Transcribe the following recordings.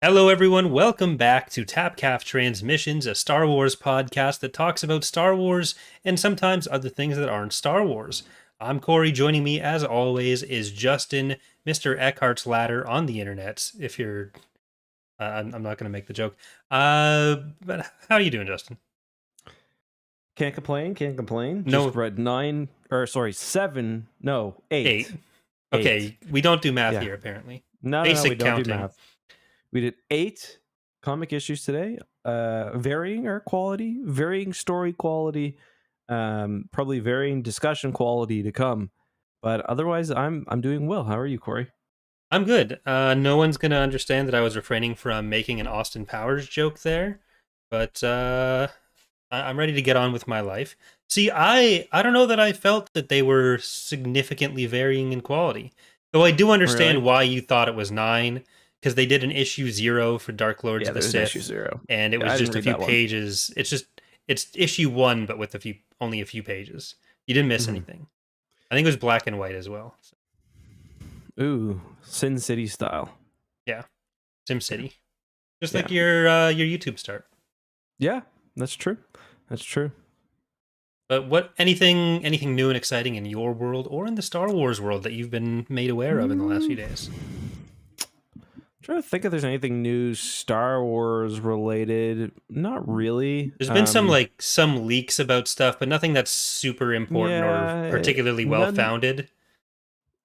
Hello, everyone. Welcome back to Tapcaf Transmissions, a Star Wars podcast that talks about Star Wars and sometimes other things that aren't Star Wars. I'm Corey. Joining me, as always, is Justin, Mr. EckhartsLadder on the internet. If you're, I'm not going to make the joke. But how are you doing, Justin? Can't complain. Can't complain. No, Just read seven. No, eight. Okay, we don't do math Yeah. here, apparently. No, Basic we don't counting. do math. We did 8 comic issues today. Varying our quality, varying story quality, probably varying discussion quality to come. But otherwise, I'm doing well. How are you, Corey? I'm good. No one's going to understand that I was refraining from making an Austin Powers joke there, but I'm ready to get on with my life. See, I don't know that I felt that they were significantly varying in quality. Though I do understand Really? why you thought it was 9, because they did an issue 0 for Dark Lords of the there's Sith, issue 0. and it Yeah, was I just didn't a read few that one. pages. It's issue 1, but with only a few pages. You didn't miss Mhm. anything. I think it was black and white as well. So, Ooh, Sin City style. yeah, SimCity, just Yeah. like your YouTube start. Yeah, that's true. That's true. But what anything new and exciting in your world or in the Star Wars world that you've been made aware of in the last few days? Trying to think if there's anything new Star Wars related. Not really. There's been some leaks about stuff, but nothing that's super important or particularly well founded.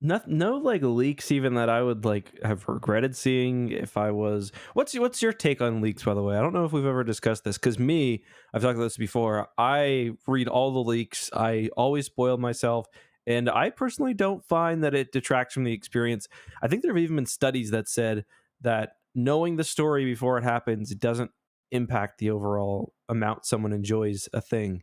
No like leaks even that I would like have regretted seeing if I was. What's your take on leaks, by the way? I don't know if we've ever discussed this, because I've talked about this before. I read all the leaks. I always spoil myself, and I personally don't find that it detracts from the experience. I think there have even been studies that said that knowing the story before it happens, it doesn't impact the overall amount someone enjoys a thing.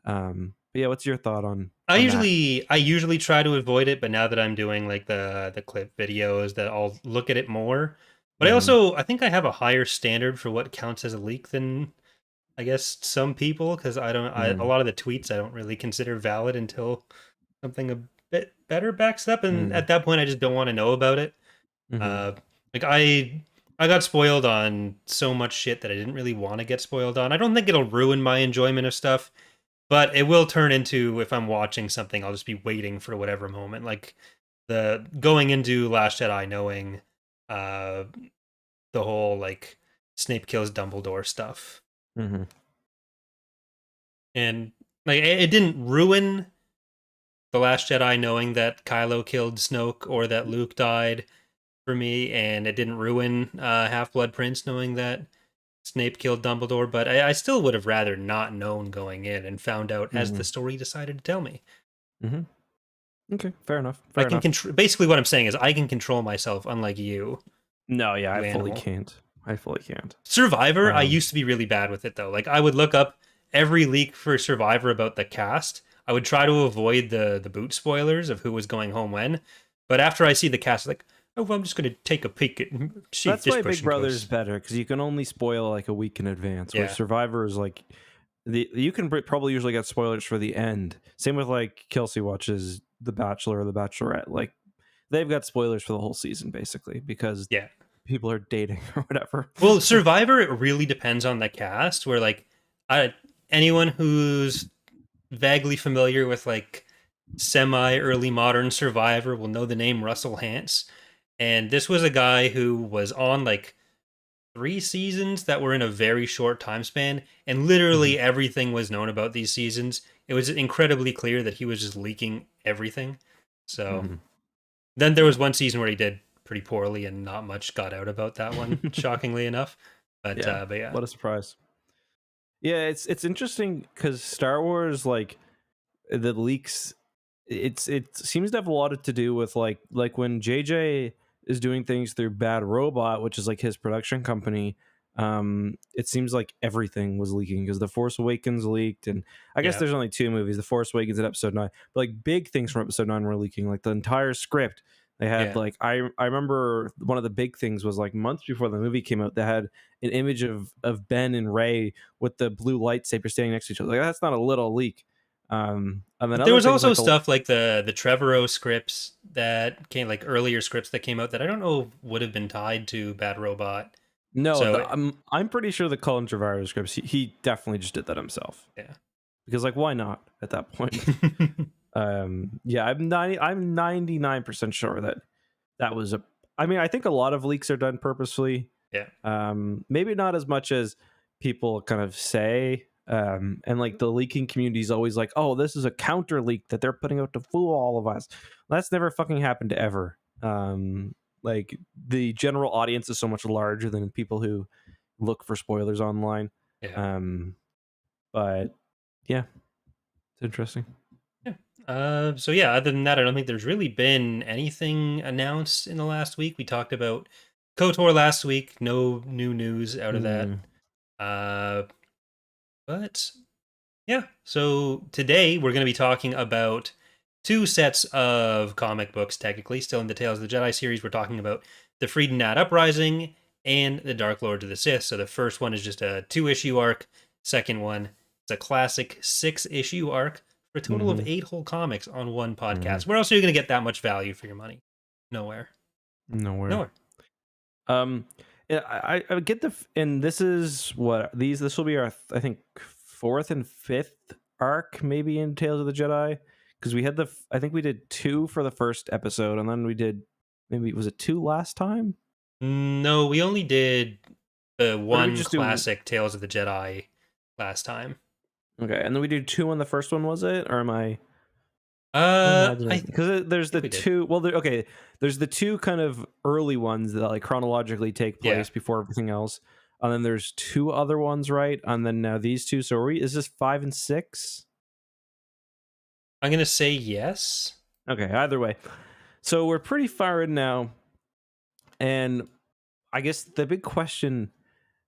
But yeah, what's your thought on I that? usually try to avoid it, but now that I'm doing like the clip videos, that I'll look at it more. But I think I have a higher standard for what counts as a leak than I guess some people, because a lot of the tweets I don't really consider valid until something a bit better backs it up, and at that point I just don't want to know about it. Like I got spoiled on so much shit that I didn't really want to get spoiled on. I don't think it'll ruin my enjoyment of stuff, but it will turn into, if I'm watching something, I'll just be waiting for whatever moment. Like the going into Last Jedi knowing uh the whole like Snape kills Dumbledore stuff. And like it didn't ruin The Last Jedi knowing that Kylo killed Snoke or that Luke died for me, and it didn't ruin Half-Blood Prince knowing that Snape killed Dumbledore, but I still would have rather not known going in and found out as the story decided to tell me. Okay, fair enough. Basically what I'm saying is I can control myself, unlike you. No, yeah, you I fully animal. can't. I fully can't. Survivor, I used to be really bad with it, though. Like, I would look up every leak for Survivor about the cast. I would try to avoid the boot spoilers of who was going home when. But after I see the cast, like, oh, well, I'm just going to take a peek at see That's if this why person Big Brother's goes. better, because you can only spoil like a week in advance. Where Yeah. Survivor is like you can probably usually get spoilers for the end. Same with like Kelsey watches The Bachelor or The Bachelorette. Like they've got spoilers for the whole season basically because Yeah. people are dating or whatever. Well, Survivor, it really depends on the cast. Where like, anyone who's vaguely familiar with like semi early modern Survivor will know the name Russell Hantz. And this was a guy who was on like 3 seasons that were in a very short time span, and literally everything was known about these seasons. It was incredibly clear that he was just leaking everything. So then there was one season where he did pretty poorly, and not much got out about that one, shockingly enough. But yeah, what a surprise. Yeah, it's interesting because Star Wars, like the leaks, it seems to have a lot to do with like when JJ is doing things through Bad Robot, which is like his production company. It seems like everything was leaking because The Force Awakens leaked, and I guess there's only 2 movies, The Force Awakens and Episode 9, but like big things from Episode 9 were leaking, like the entire script. They had like I remember one of the big things was like months before the movie came out, they had an image of Ben and Rey with the blue lightsaber standing next to each other. Like that's not a little leak. And then there was also stuff like the Trevorrow scripts that came, like earlier scripts that came out that I don't know would have been tied to Bad Robot. No, So I'm pretty sure the Colin Trevorrow scripts, he definitely just did that himself. yeah. Because like, why not at that point? Yeah, I'm 99% sure that was a. I mean, I think a lot of leaks are done purposefully. Yeah. Maybe not as much as people kind of say. And like the leaking community is always like, oh, this is a counter leak that they're putting out to fool all of us. That's never fucking happened ever. Like the general audience is so much larger than people who look for spoilers online. Yeah. But yeah, it's interesting. So yeah, other than that, I don't think there's really been anything announced in the last week. We talked about KOTOR last week. No new news out of that. Mm. Uh, but yeah, so today we're going to be talking about two sets of comic books, technically, still in the Tales of the Jedi series. We're talking about the Freedon Nadd Uprising and the Dark Lords of the Sith. So the first one is just a 2-issue arc. Second one, it's a classic 6-issue arc for a total of 8 whole comics on one podcast. Where else are you going to get that much value for your money? Nowhere. Nowhere. Yeah, I get and this is what this will be our I think 4th and 5th arc maybe in Tales of the Jedi, because we had I think we did 2 for the first episode, and then we did maybe was it 2 last time? No, we only did the Or did we one just classic Tales of the Jedi last time. Okay, and then we did 2 on the first one, was it? Or am I because there's the 2 well okay, there's the 2 kind of early ones that like chronologically take place before everything else, and then there's 2 other ones, right? And then now these 2, so is this 5 and 6? I'm gonna say yes. Okay, either way, so we're pretty far in now, and I guess the big question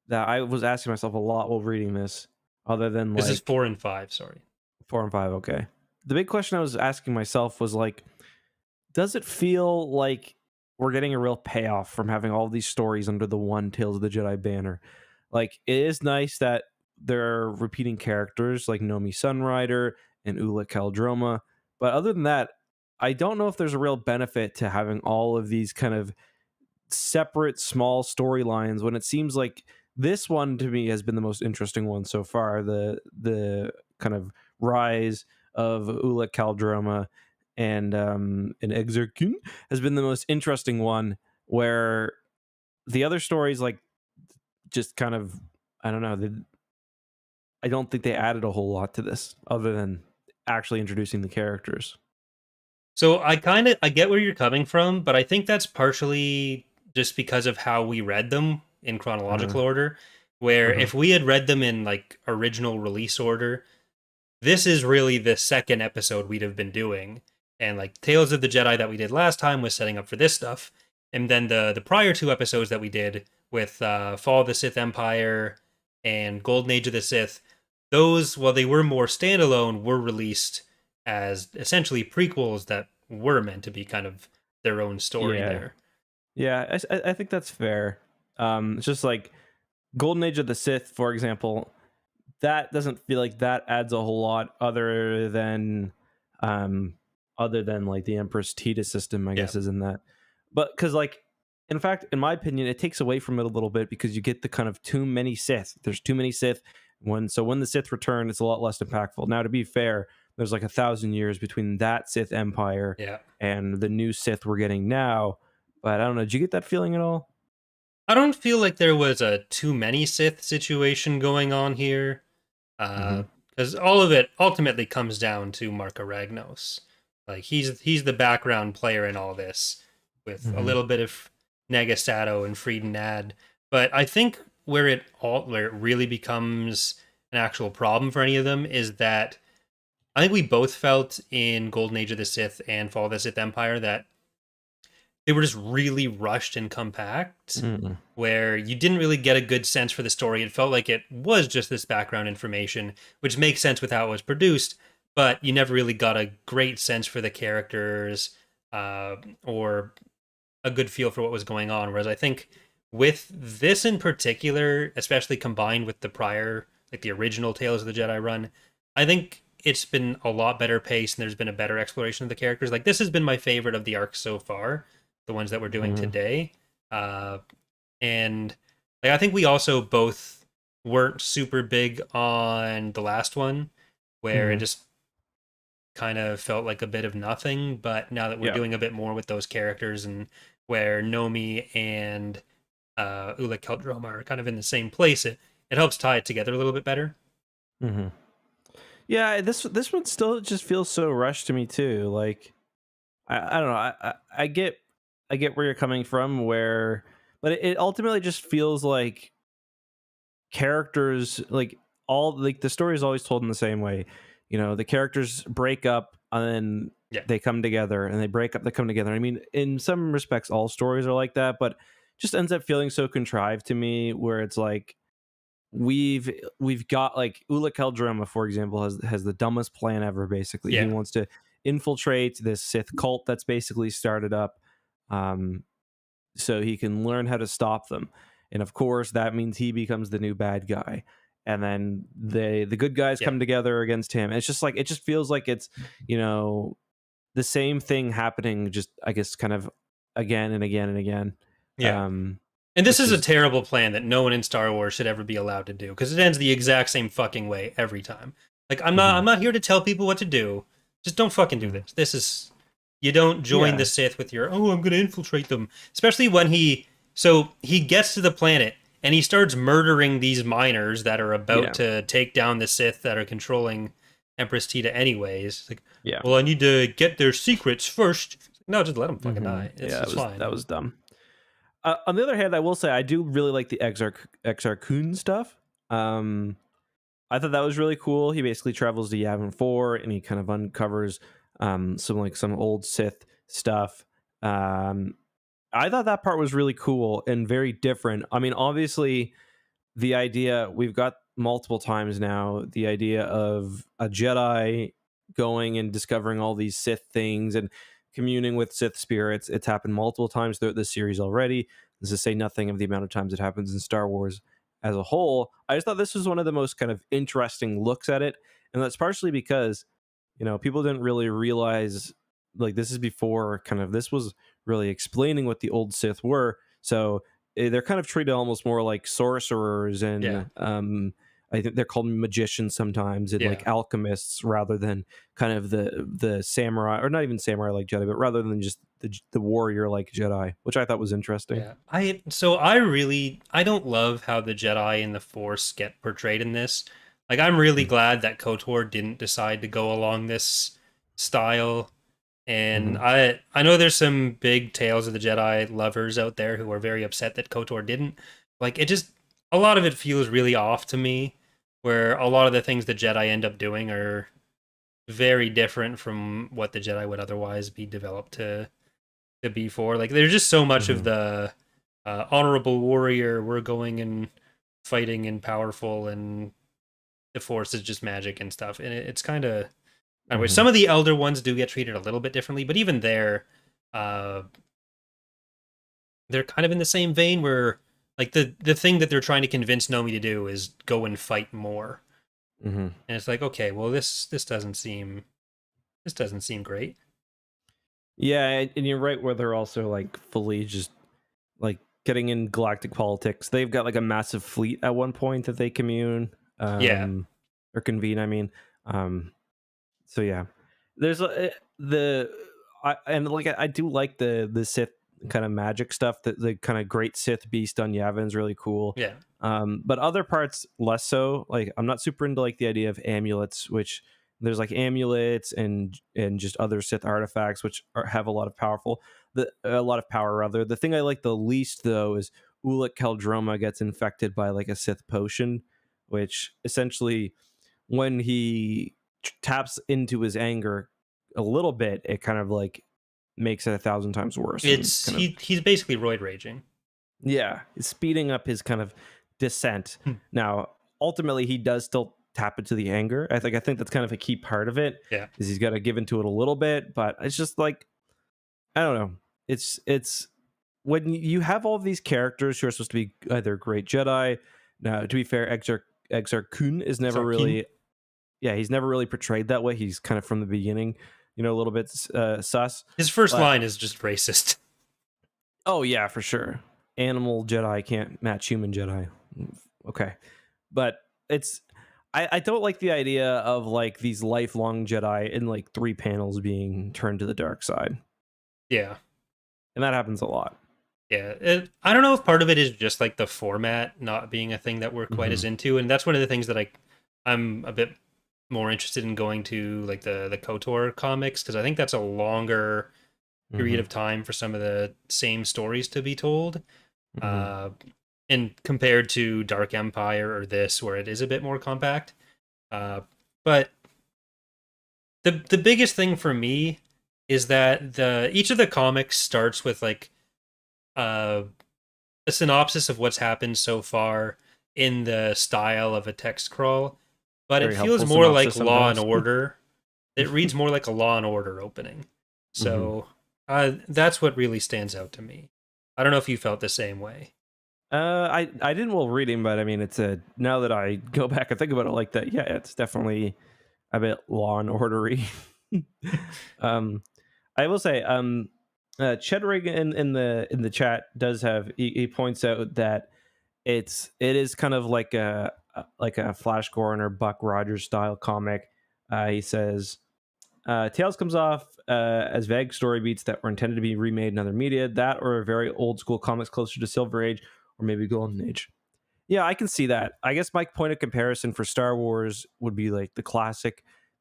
that I was asking myself a lot while reading this, other than This is 4 and 5, sorry. 4 and 5, okay. The big question I was asking myself was like, does it feel like we're getting a real payoff from having all these stories under the one Tales of the Jedi banner? Like, it is nice that there are repeating characters like Nomi Sunrider and Ulic Qel-Droma, but other than that, I don't know if there's a real benefit to having all of these kind of separate small storylines when it seems like this one to me has been the most interesting one so far. The kind of rise of Ulic Qel-Droma and Exar Kun has been the most interesting one, where the other stories like just kind of, I don't know, I don't think they added a whole lot to this other than actually introducing the characters. So I get where you're coming from, but I think that's partially just because of how we read them in chronological order, where if we had read them in like original release order, this is really the second episode we'd have been doing. And like Tales of the Jedi that we did last time was setting up for this stuff. And then the prior 2 episodes that we did with Fall of the Sith Empire and Golden Age of the Sith, those, while they were more standalone, were released as essentially prequels that were meant to be kind of their own story there. Yeah, I think that's fair. It's just like Golden Age of the Sith, for example, that doesn't feel like that adds a whole lot other than like the Empress Tita system, I guess, is in that. But because like, in fact, in my opinion, it takes away from it a little bit because you get the kind of too many Sith. There's too many Sith. When the Sith return, it's a lot less impactful. Now, to be fair, there's like 1,000 years between that Sith Empire and the new Sith we're getting now. But I don't know. Did you get that feeling at all? I don't feel like there was a too many Sith situation going on here. Because all of it ultimately comes down to Marka Ragnos. Like he's the background player in all this, with a little bit of Negasato and Freedon Nadd. But I think where it really becomes an actual problem for any of them is that I think we both felt in Golden Age of the Sith and Fall of the Sith Empire that they were just really rushed and compact, where you didn't really get a good sense for the story. It felt like it was just this background information, which makes sense with how it was produced, but you never really got a great sense for the characters or a good feel for what was going on. Whereas I think with this in particular, especially combined with the prior, like the original Tales of the Jedi run, I think it's been a lot better paced and there's been a better exploration of the characters. Like this has been my favorite of the arcs so far, the ones that we're doing today. And Like I think we also both weren't super big on the last one, where it Hmm. just kind of felt like a bit of nothing. But now that we're Yeah. doing a bit more with those characters, and where Nomi and Ulic Qel-Droma are kind of in the same place, it helps tie it together a little bit better. Hmm. Yeah, this one still just feels so rushed to me too. Like I don't know. I get where you're coming from. But it ultimately just feels like characters like the story is always told in the same way. You know, the characters break up and then Yeah, they come together, and they break up, they come together. I mean, in some respects, all stories are like that, but just ends up feeling so contrived to me, where it's like we've got like Ulic Qel-Droma, for example, has the dumbest plan ever. Basically, he yeah, wants to infiltrate this Sith cult that's basically started up, um, so he can learn how to stop them. And of course, that means he becomes the new bad guy. And then the good guys yeah, come together against him. It's just like it just feels like it's, you know, the same thing happening, just I guess kind of again and again and again. yeah. Um, And this which is a is terrible plan that no one in Star Wars should ever be allowed to do because it ends the exact same fucking way every time. Like I'm Mhm, not here to tell people what to do. Just don't fucking do mhm. this. This is you don't join the Yeah, Sith with your I'm going to infiltrate them. Especially when he gets to the planet and he starts murdering these miners that are about yeah, to take down the Sith that are controlling Empress Tita anyways. It's like, yeah. well, I need to get their secrets first. No, just let them fucking Hmm. die. Yeah, It's that fine. was dumb. On the other hand, I will say I do really like the Exar Kun stuff. Um, I thought that was really cool. He basically travels to Yavin 4 and he kind of uncovers some old Sith stuff. Um, I thought that part was really cool and very different. I mean, obviously, the idea we've got multiple times now, the idea of a Jedi going and discovering all these Sith things and communing with Sith spirits. It's happened multiple times throughout this series already. This is to say nothing of the amount of times it happens in Star Wars as a whole. I just thought this was one of the most kind of interesting looks at it. And that's partially because, you know, people didn't really realize, like, this is before kind of this was really explaining what the old Sith were. So they're kind of treated almost more like sorcerers, Yeah. and I think they're called magicians sometimes, and like Yeah. alchemists, rather than kind of the samurai, or not even samurai like Jedi, but rather than just the warrior like Jedi, which I thought was interesting. Yeah. I don't love how the Jedi and the Force get portrayed in this. Like I'm really glad that KOTOR didn't decide to go along this style. And Mm-hmm. I know there's some big Tales of the Jedi lovers out there who are very upset that KOTOR didn't. Like it just a lot of it feels really off to me, where a lot of the things the Jedi end up doing are very different from what the Jedi would otherwise be developed to be for. Like there's just so much of Mm-hmm. the honorable warrior. We're going and fighting and powerful, and the Force is just magic and stuff. And it's kind of anyway. Mm-hmm. Some of the elder ones do get treated a little bit differently, but even there, uh, they're kind of in the same vein where like the thing that they're trying to convince Nomi to do is go and fight more. Mm-hmm. And it's like, okay, well this doesn't seem great. Yeah, and you're right where they're also like fully just like getting in galactic politics. They've got like a massive fleet at one point that they commune, Yeah, or convene. I mean, um, so yeah, there's the and like I do like the Sith kind of magic stuff. That the kind of great Sith beast on Yavin is really cool. yeah, But other parts less so. Like I'm not super into like the idea of amulets, which there's like amulets and just other Sith artifacts which have a lot of power rather. The thing I like the least though is Ulic Qel-Droma gets infected by like a Sith potion, which essentially when he taps into his anger a little bit, it kind of like makes it 1,000 times worse and it's kind of he's basically roid raging. yeah, it's speeding up his kind of descent. Hmm. Now, ultimately, he does still tap into the anger. I think that's kind of a key part of it Yeah, is he's got to give into it a little bit, but it's just like I don't know. It's when you have all of these characters who are supposed to be either great Jedi. Now, to be fair, Exar Kun is never Exar Kun. really yeah, he's never really portrayed that way. He's kind of from the beginning, you know, a little bit sus. His first But line is just racist. oh yeah, for sure. animal Jedi can't match human Jedi. Okay, but it's I don't like the idea of like these lifelong Jedi in like 3 panels being turned to the dark side, Yeah. and that happens a lot. Yeah, I don't know if part of it is just like the format not being a thing that we're quite Mm-hmm. as into, and that's one of the things that I'm a bit more interested in going to, like the KOTOR comics, because I think that's a longer period Mm-hmm. of time for some of the same stories to be told, Mm-hmm. uh, and compared to Dark Empire or this, where it is a bit more compact. But the biggest thing for me is that the each of the comics starts with like uh a synopsis of what's happened so far in the style of a text crawl, but it Very feels helpful more synopsis like Law and sometimes. Order. It reads more like a Law and Order opening. Mm-hmm. So that's what really stands out to me. I don't know if you felt the same way. I didn't while reading, but I mean, it's a now that I go back and think about it like that, yeah, it's definitely a bit Law and Ordery. um, I will say, Chedrig in the chat does have he points out that it is kind of like a Flash Gordon or Buck Rogers style comic. He says Tales comes off as vague story beats that were intended to be remade in other media, that or a very old school comics closer to Silver Age or maybe Golden Age. Yeah, I can see that. I guess my point of comparison for Star Wars would be like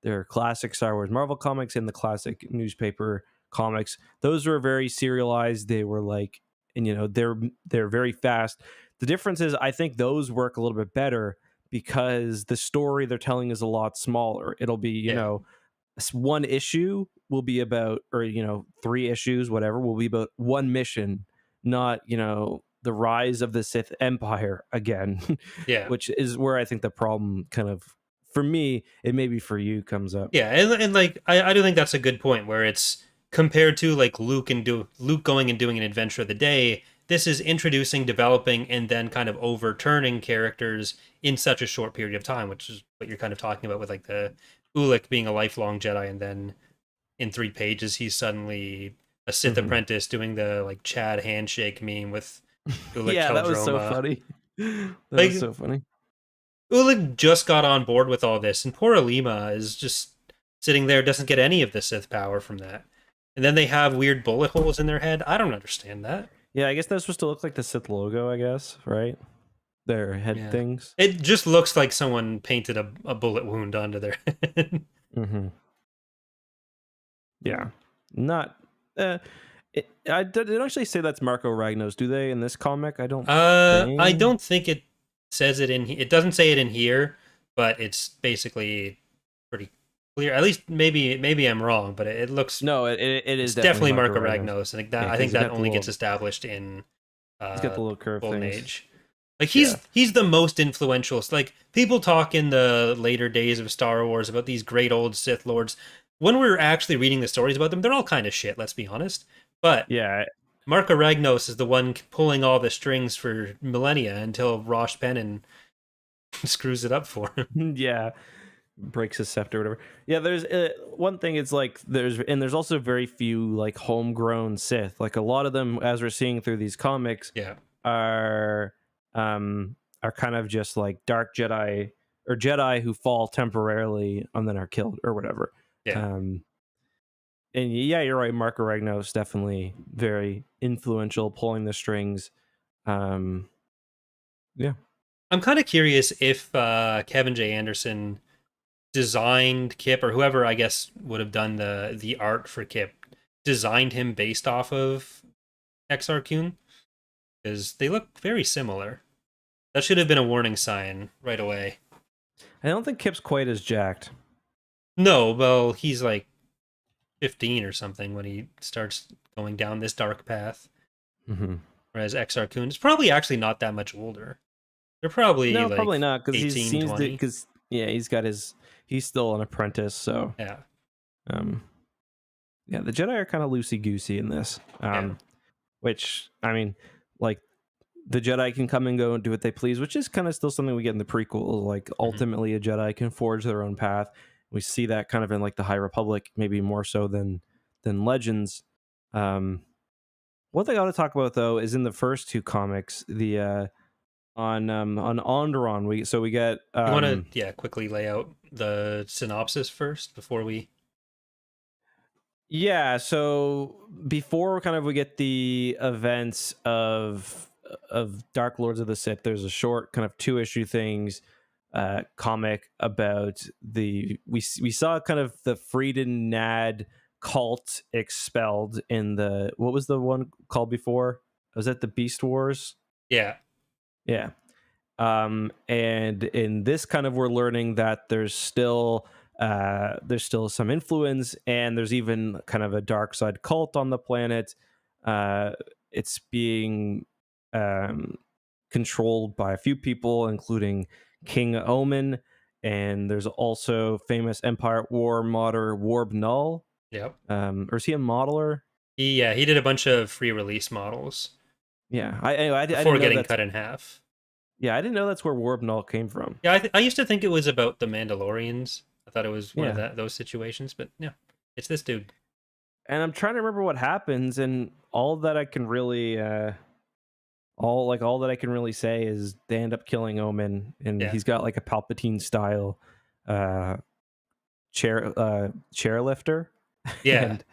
their classic Star Wars Marvel comics and the classic newspaper comics. Those were very serialized. They were like, and they're very fast. The difference is, I think those work a little bit better because the story they're telling is a lot smaller. It'll be, Yeah, one issue will be about, or 3 issues, whatever, will be about one mission, not the rise of the Sith Empire again, yeah, which is where I think the problem kind of, for me, it maybe for you, comes up. yeah, and like I do think that's a good point where it's compared to like Luke going and doing an adventure of the day. This is introducing, developing, and then kind of overturning characters in such a short period of time, which is what you're kind of talking about with like the Ulic being a lifelong Jedi, and then in 3 pages he's suddenly a Sith Hmm. apprentice doing the like Chad handshake meme with Ulic Yeah, that was so Qel-Droma. funny. That was Like so funny. Ulic just got on board with all this, and poor Alima is just sitting there, doesn't get any of the Sith power from that. And then they have weird bullet holes in their head. I don't understand that. Yeah, I guess that's supposed to look like the Sith logo, I guess, right? Their head Yeah. things. It just looks like someone painted a bullet wound onto their head. Hmm. Yeah, not. I didn't actually say that's Marco Ragnos, do they? In this comic, I don't I think. don't think it says it in. It doesn't say it in here, but it's basically pretty clear. At least maybe I'm wrong, but it looks No, it it's is definitely definitely Marco Marco Ragnos. Ragnos. I think Yeah, I because think that only gets established in he's got uh the little curve Golden things. Age. Like Yeah. he's the most influential. Like people talk in the later days of Star Wars about these great old Sith lords. When we're actually reading the stories about them, they're all kind of shit. Let's be honest. But Yeah. Marco Ragnos is the one pulling all the strings for millennia until Rosh Pennon screws it up for him. Yeah. Breaks his scepter or whatever. Yeah, there's one thing. It's like there's also very few like homegrown Sith. Like a lot of them, as we're seeing through these comics, Yeah, are kind of just like dark Jedi or Jedi who fall temporarily and then are killed or whatever. yeah. Um, and yeah, you're right. Marco Ragnos definitely very influential, pulling the strings. Um, yeah. I'm kind of curious if Kevin J. Anderson designed Kip, or whoever I guess would have done the art for Kip, designed him based off of Exar Kun, because they look very similar. That should have been a warning sign right away. I don't think Kip's quite as jacked. No, well, he's like 15 or something when he starts going down this dark path. Mm-hmm. Whereas Exar Kun is probably actually not that much older. They're probably No, probably like not, because he 18, seems to, 20. because yeah, he's still an apprentice, so Yeah, um yeah, the Jedi are kind of loosey goosey in this. yeah. Which I mean, like the Jedi can come and go and do what they please, which is kind of still something we get in the prequels. Like ultimately, a Jedi can forge their own path. We see that kind of in like the High Republic, maybe more so than Legends. Um, One thing I want to talk about though is in the first two comics, the on Onderon, we get You want to quickly lay out the synopsis first before we. Yeah, so before kind of we get the events of Dark Lords of the Sith, there's a short kind of 2-issue things comic about we saw kind of the Freedon Nadd cult expelled in the, what was the one called before? Was that the Beast Wars? Yeah. Yeah. And in this kind of, we're learning that there's still some influence, and there's even kind of a dark side cult on the planet. It's being controlled by a few people, including King Omen, and there's also famous Empire War modder Warb Null. Yep. Or is he a modeler? He did a bunch of free release models. Yeah, I before getting cut in half. Yeah, I didn't know that's where Warb Null came from. Yeah, I used to think it was about the Mandalorians. I thought it was one of those situations, but yeah, it's this dude. And I'm trying to remember what happens, and all that I can really say is they end up killing Omen, and he's got like a Palpatine style chairlifter. Yeah. And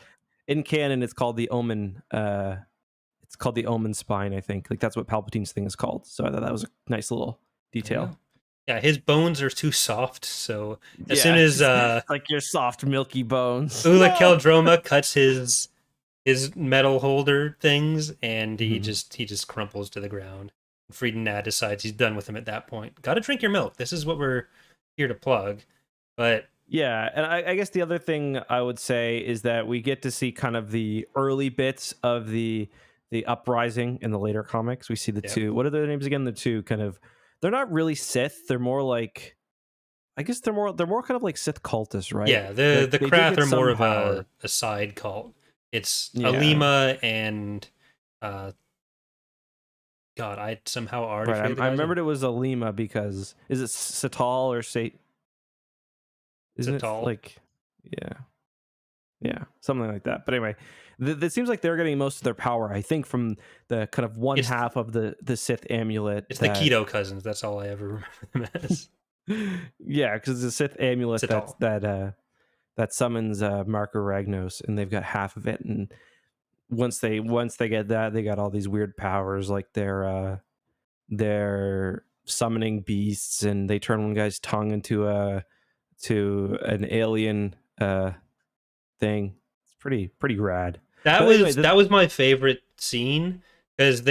in canon, it's called the Omen. It's called the Omen spine, I think. Like that's what Palpatine's thing is called. So I thought that was a nice little detail. Yeah, his bones are too soft. So as soon as like your soft milky bones, Ulic Qel-Droma cuts his metal holder things, and he just crumples to the ground. Freedon Nadd decides he's done with him at that point. Got to drink your milk. This is what we're here to plug. But yeah, and I guess the other thing I would say is that we get to see kind of the early bits of the Uprising in the later comics. We see the two. What are their names again? The two kind of. They're not really Sith. They're more like. I guess they're more kind of like Sith cultists, right? Yeah, the Krath are more of a side cult. It's Alima and God, I somehow already forget. I remembered it was Alima because is it Satal or Sate? Isn't Satal. It like yeah, something like that. But anyway, it seems like they're getting most of their power, I think, from the kind of half of the Sith amulet. It's the Keto cousins. That's all I ever remember them as. Yeah, because the Sith amulet that summons Marker Ragnos, and they've got half of it. And once they get that, they got all these weird powers, like they're summoning beasts, and they turn one guy's tongue into an alien thing. It's pretty rad. That was my favorite scene, because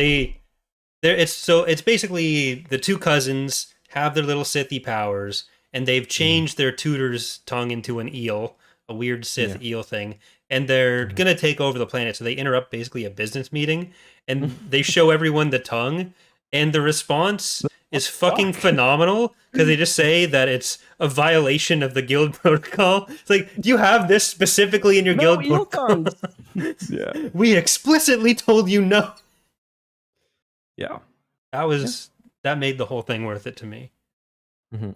it's basically the two cousins have their little Sithy powers, and they've changed their tutor's tongue into an eel, a weird Sith eel thing, and they're gonna take over the planet. So they interrupt basically a business meeting, and they show everyone the tongue, and the response is fucking phenomenal, because they just say that it's a violation of the guild protocol. It's like, do you have this specifically in your guild protocol? Yeah, we explicitly told you no. Yeah, that made the whole thing worth it to me.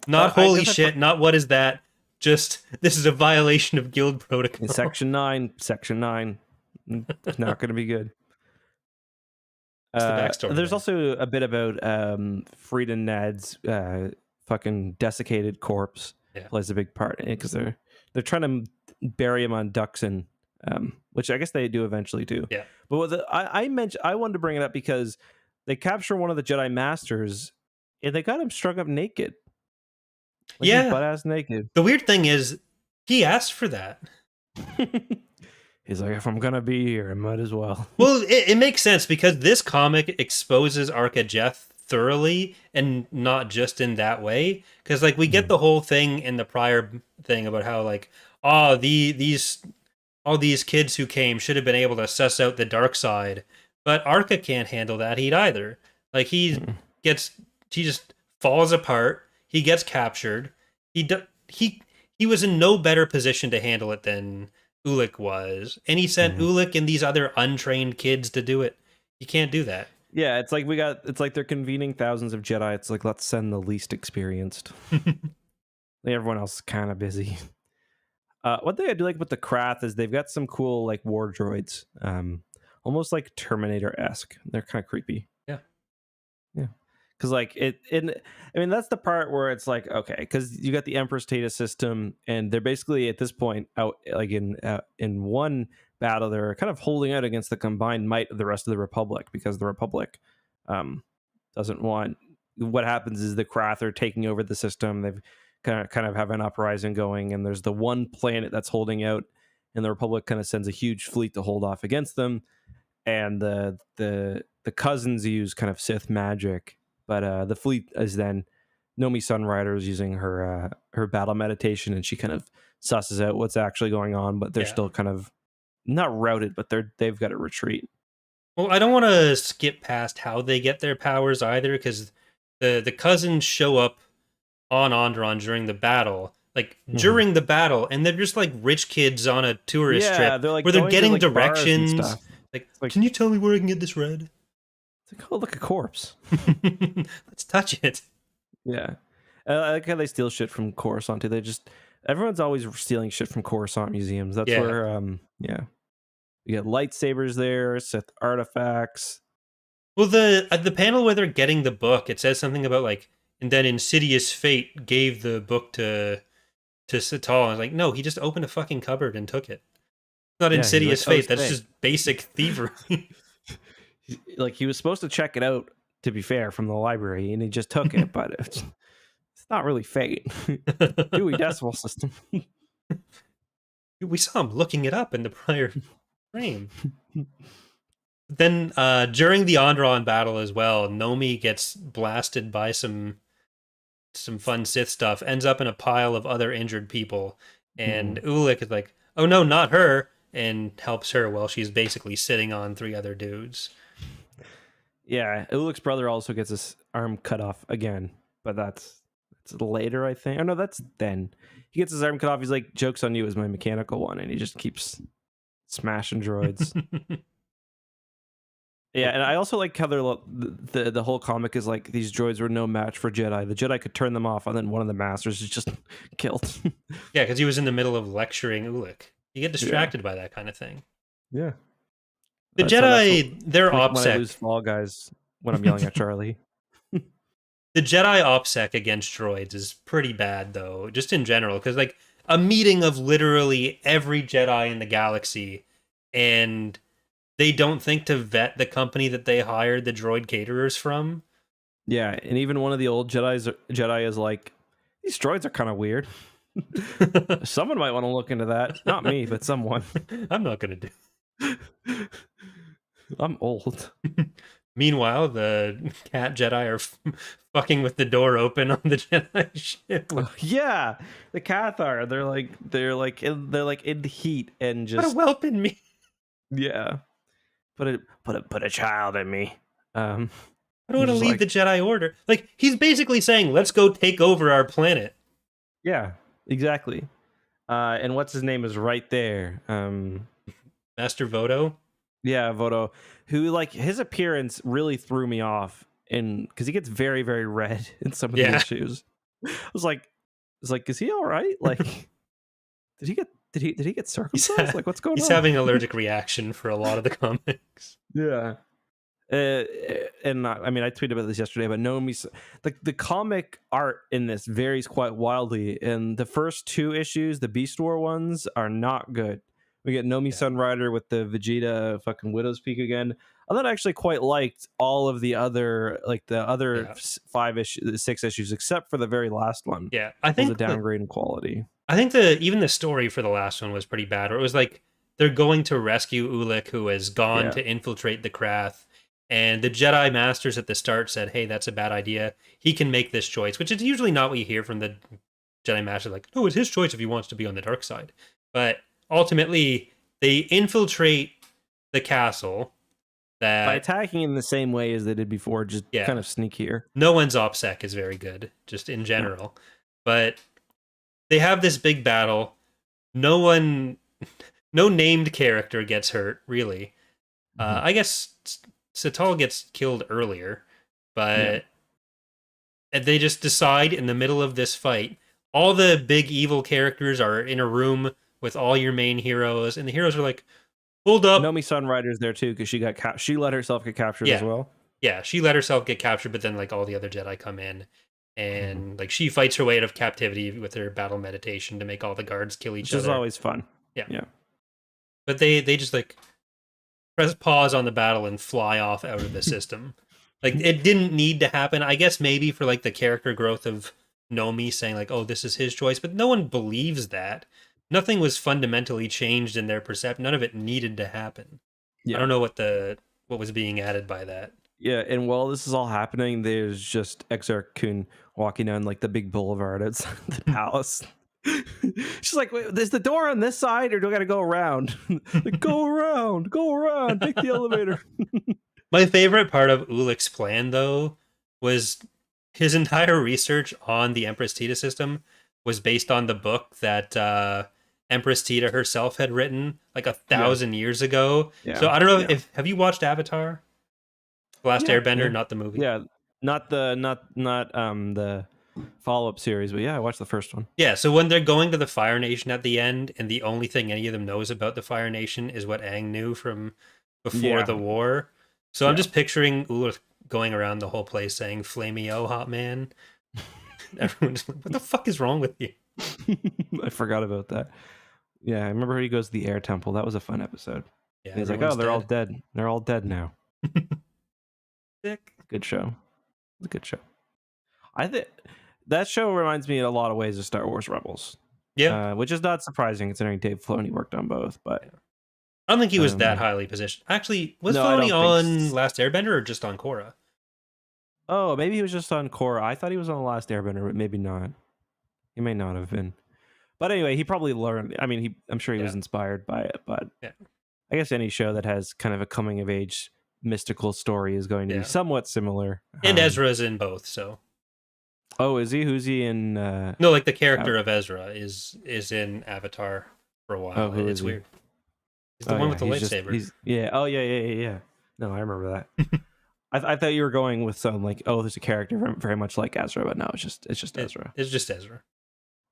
Not holy shit, not what is that, just this is a violation of guild protocol. Section 9, it's not going to be good. The backstory, there's also a bit about Freedon Nadd's fucking desiccated corpse plays a big part in it, because they're trying to bury him on Duxon, which I guess they do eventually do. Yeah. But I wanted to bring it up because they capture one of the Jedi Masters, and they got him strung up naked. Like he's butt-ass naked. The weird thing is, he asked for that. He's like, if I'm gonna be here, I might as well. Well, it makes sense, because this comic exposes Arca Jeth thoroughly, and not just in that way. Because like we get the whole thing in the prior thing about how like, all these kids who came should have been able to suss out the dark side, but Arca can't handle that heat either. Like he just falls apart. He gets captured. He was in no better position to handle it than Ulic was, and he sent Ulic and these other untrained kids to do it. You can't do that. Yeah, it's like they're convening thousands of Jedi. It's like, let's send the least experienced. Everyone else is kind of busy. One thing I do like about the Krath is they've got some cool like war droids. almost like Terminator-esque. They're kind of creepy. Yeah. Yeah. Because like I mean, that's the part where it's like, okay, because you got the Emperor's Data system, and they're basically at this point out like in one battle, they're kind of holding out against the combined might of the rest of the Republic, because the Republic doesn't want. What happens is the Krath are taking over the system. They've kind of have an uprising going, and there's the one planet that's holding out, and the Republic kind of sends a huge fleet to hold off against them, and the cousins use kind of Sith magic. But the fleet is then Nomi Sunrider is using her battle meditation, and she kind of susses out what's actually going on. But they're still kind of not routed, but they've got to retreat. Well, I don't want to skip past how they get their powers either, because the cousins show up on Onderon during the battle, like during the battle, and they're just like rich kids on a tourist trip, they're like where they're getting to, like, directions. Like, can you tell me where I can get this red? It's like, oh, look, a corpse. Let's touch it. Yeah. I like how they steal shit from Coruscant too. Everyone's always stealing shit from Coruscant museums. That's where you get lightsabers there, Sith artifacts. Well, the panel where they're getting the book, it says something about like, and then insidious fate gave the book to Satal. I was like, no, he just opened a fucking cupboard and took it. It's not insidious fate. That's just basic thievery. Like, he was supposed to check it out, to be fair, from the library, and he just took it, but it's not really fate. Dewey Decimal System. We saw him looking it up in the prior frame. Then during the Onderon battle as well, Nomi gets blasted by some fun Sith stuff, ends up in a pile of other injured people, and Ulic is like, oh no, not her, and helps her while she's basically sitting on 3 other dudes. Yeah, Ulic's brother also gets his arm cut off again, but that's later, I think. Oh no, that's then. He gets his arm cut off. He's like, joke's on you, is my mechanical one, and he just keeps smashing droids. Yeah, and I also like how the whole comic is like, these droids were no match for Jedi. The Jedi could turn them off, and then one of the masters is just killed. Yeah, because he was in the middle of lecturing Ulic. You get distracted by that kind of thing. Yeah. The Jedi, they're like OPSEC. When I lose Fall Guys when I'm yelling at Charlie. The Jedi OPSEC against droids is pretty bad, though, just in general, because like a meeting of literally every Jedi in the galaxy, and they don't think to vet the company that they hired the droid caterers from. Yeah, and even one of the old Jedi is like, these droids are kind of weird. Someone might want to look into that. Not me, but someone. I'm not going to do. I'm old. Meanwhile, the cat Jedi are fucking with the door open on the Jedi ship. Yeah, the Cathar. They're like in the heat and just put a whelp in me. Yeah, put a child in me. I don't want to leave the Jedi Order. Like, he's basically saying, let's go take over our planet. Yeah, exactly. And what's his name is right there. Master Vodo. Yeah, Vodo, who, like, his appearance really threw me off, because he gets very, very red in some of the issues. I was like, is he all right? Like, did he get circumcised? Like, what's going on? He's having an allergic reaction for a lot of the comics. Yeah. And I mean, I tweeted about this yesterday, but Nomi's the comic art in this varies quite wildly. And the first 2 issues, the Beast War ones, are not good. We get Nomi Sunrider with the Vegeta fucking Widow's Peak again. I thought I actually quite liked all of the other 6 issues, except for the very last one. Yeah, I think was a downgrade in quality. I think even the story for the last one was pretty bad. Where it was like they're going to rescue Ulic, who has gone to infiltrate the Krath, and the Jedi Masters at the start said, "Hey, that's a bad idea. He can make this choice," which is usually not what you hear from the Jedi Masters. Like, no, it's his choice if he wants to be on the dark side. But ultimately, they infiltrate the castle. By attacking in the same way as they did before, just kind of sneakier. No one's OPSEC is very good, just in general. But they have this big battle. No named character gets hurt, really. I guess Satal gets killed earlier, but they just decide in the middle of this fight, all the big evil characters are in a room with all your main heroes, and the heroes are like, Pulled up. Nomi Sunrider's there too because she let herself get captured as well. Yeah, she let herself get captured, but then like all the other Jedi come in, and like she fights her way out of captivity with her battle meditation to make all the guards kill each Which other. is always fun. Yeah. But they just like press pause on the battle and fly off out of the system. Like it didn't need to happen. I guess maybe for like the character growth of Nomi saying like, "Oh, this is his choice," but no one believes that. Nothing was fundamentally changed in their perception. None of it needed to happen. I don't know what was being added by that. Yeah, and while this is all happening, there's just Exar Kun walking down like the big boulevard outside the palace. She's like, "Wait, is the door on this side, or do I got to go around?" Like, go around, take the elevator. My favorite part of Ulic's plan, though, was his entire research on the Empress Tita system was based on the book that Empress Tita herself had written like 1,000 years ago. Yeah. So I don't know if have you watched Avatar? The Last Airbender, not the movie. Yeah, not the follow-up series, but yeah, I watched the first one. Yeah, so when they're going to the Fire Nation at the end, and the only thing any of them knows about the Fire Nation is what Aang knew from before the war. So I'm just picturing Ulic going around the whole place saying, "Flamey-o, hot man." Everyone's like, "What the fuck is wrong with you?" I forgot about that. Yeah, I remember he goes to the Air Temple. That was a fun episode. Yeah, and he's like, "Oh, they're all dead. They're all dead now." Sick. Good show. It's a good show. I think that show reminds me in a lot of ways of Star Wars Rebels. Yeah, which is not surprising considering Dave Filoni worked on both. But I don't think he was that highly positioned. Actually, was Filoni on Last Airbender or just on Korra? Oh, maybe he was just on Korra. I thought he was on The Last Airbender, but maybe not. He may not have been. But anyway, he probably learned. I mean, I'm sure he was inspired by it. But I guess any show that has kind of a coming of age mystical story is going to be somewhat similar. And Ezra's in both, so. Oh, is he? Who's he in? No, like the character of Ezra is in Avatar for a while. Oh, it's weird. He's the one with the lightsaber. Oh, yeah. No, I remember that. I thought you were going with some like, oh, there's a character very much like Ezra, but no, it's just Ezra. It's just Ezra.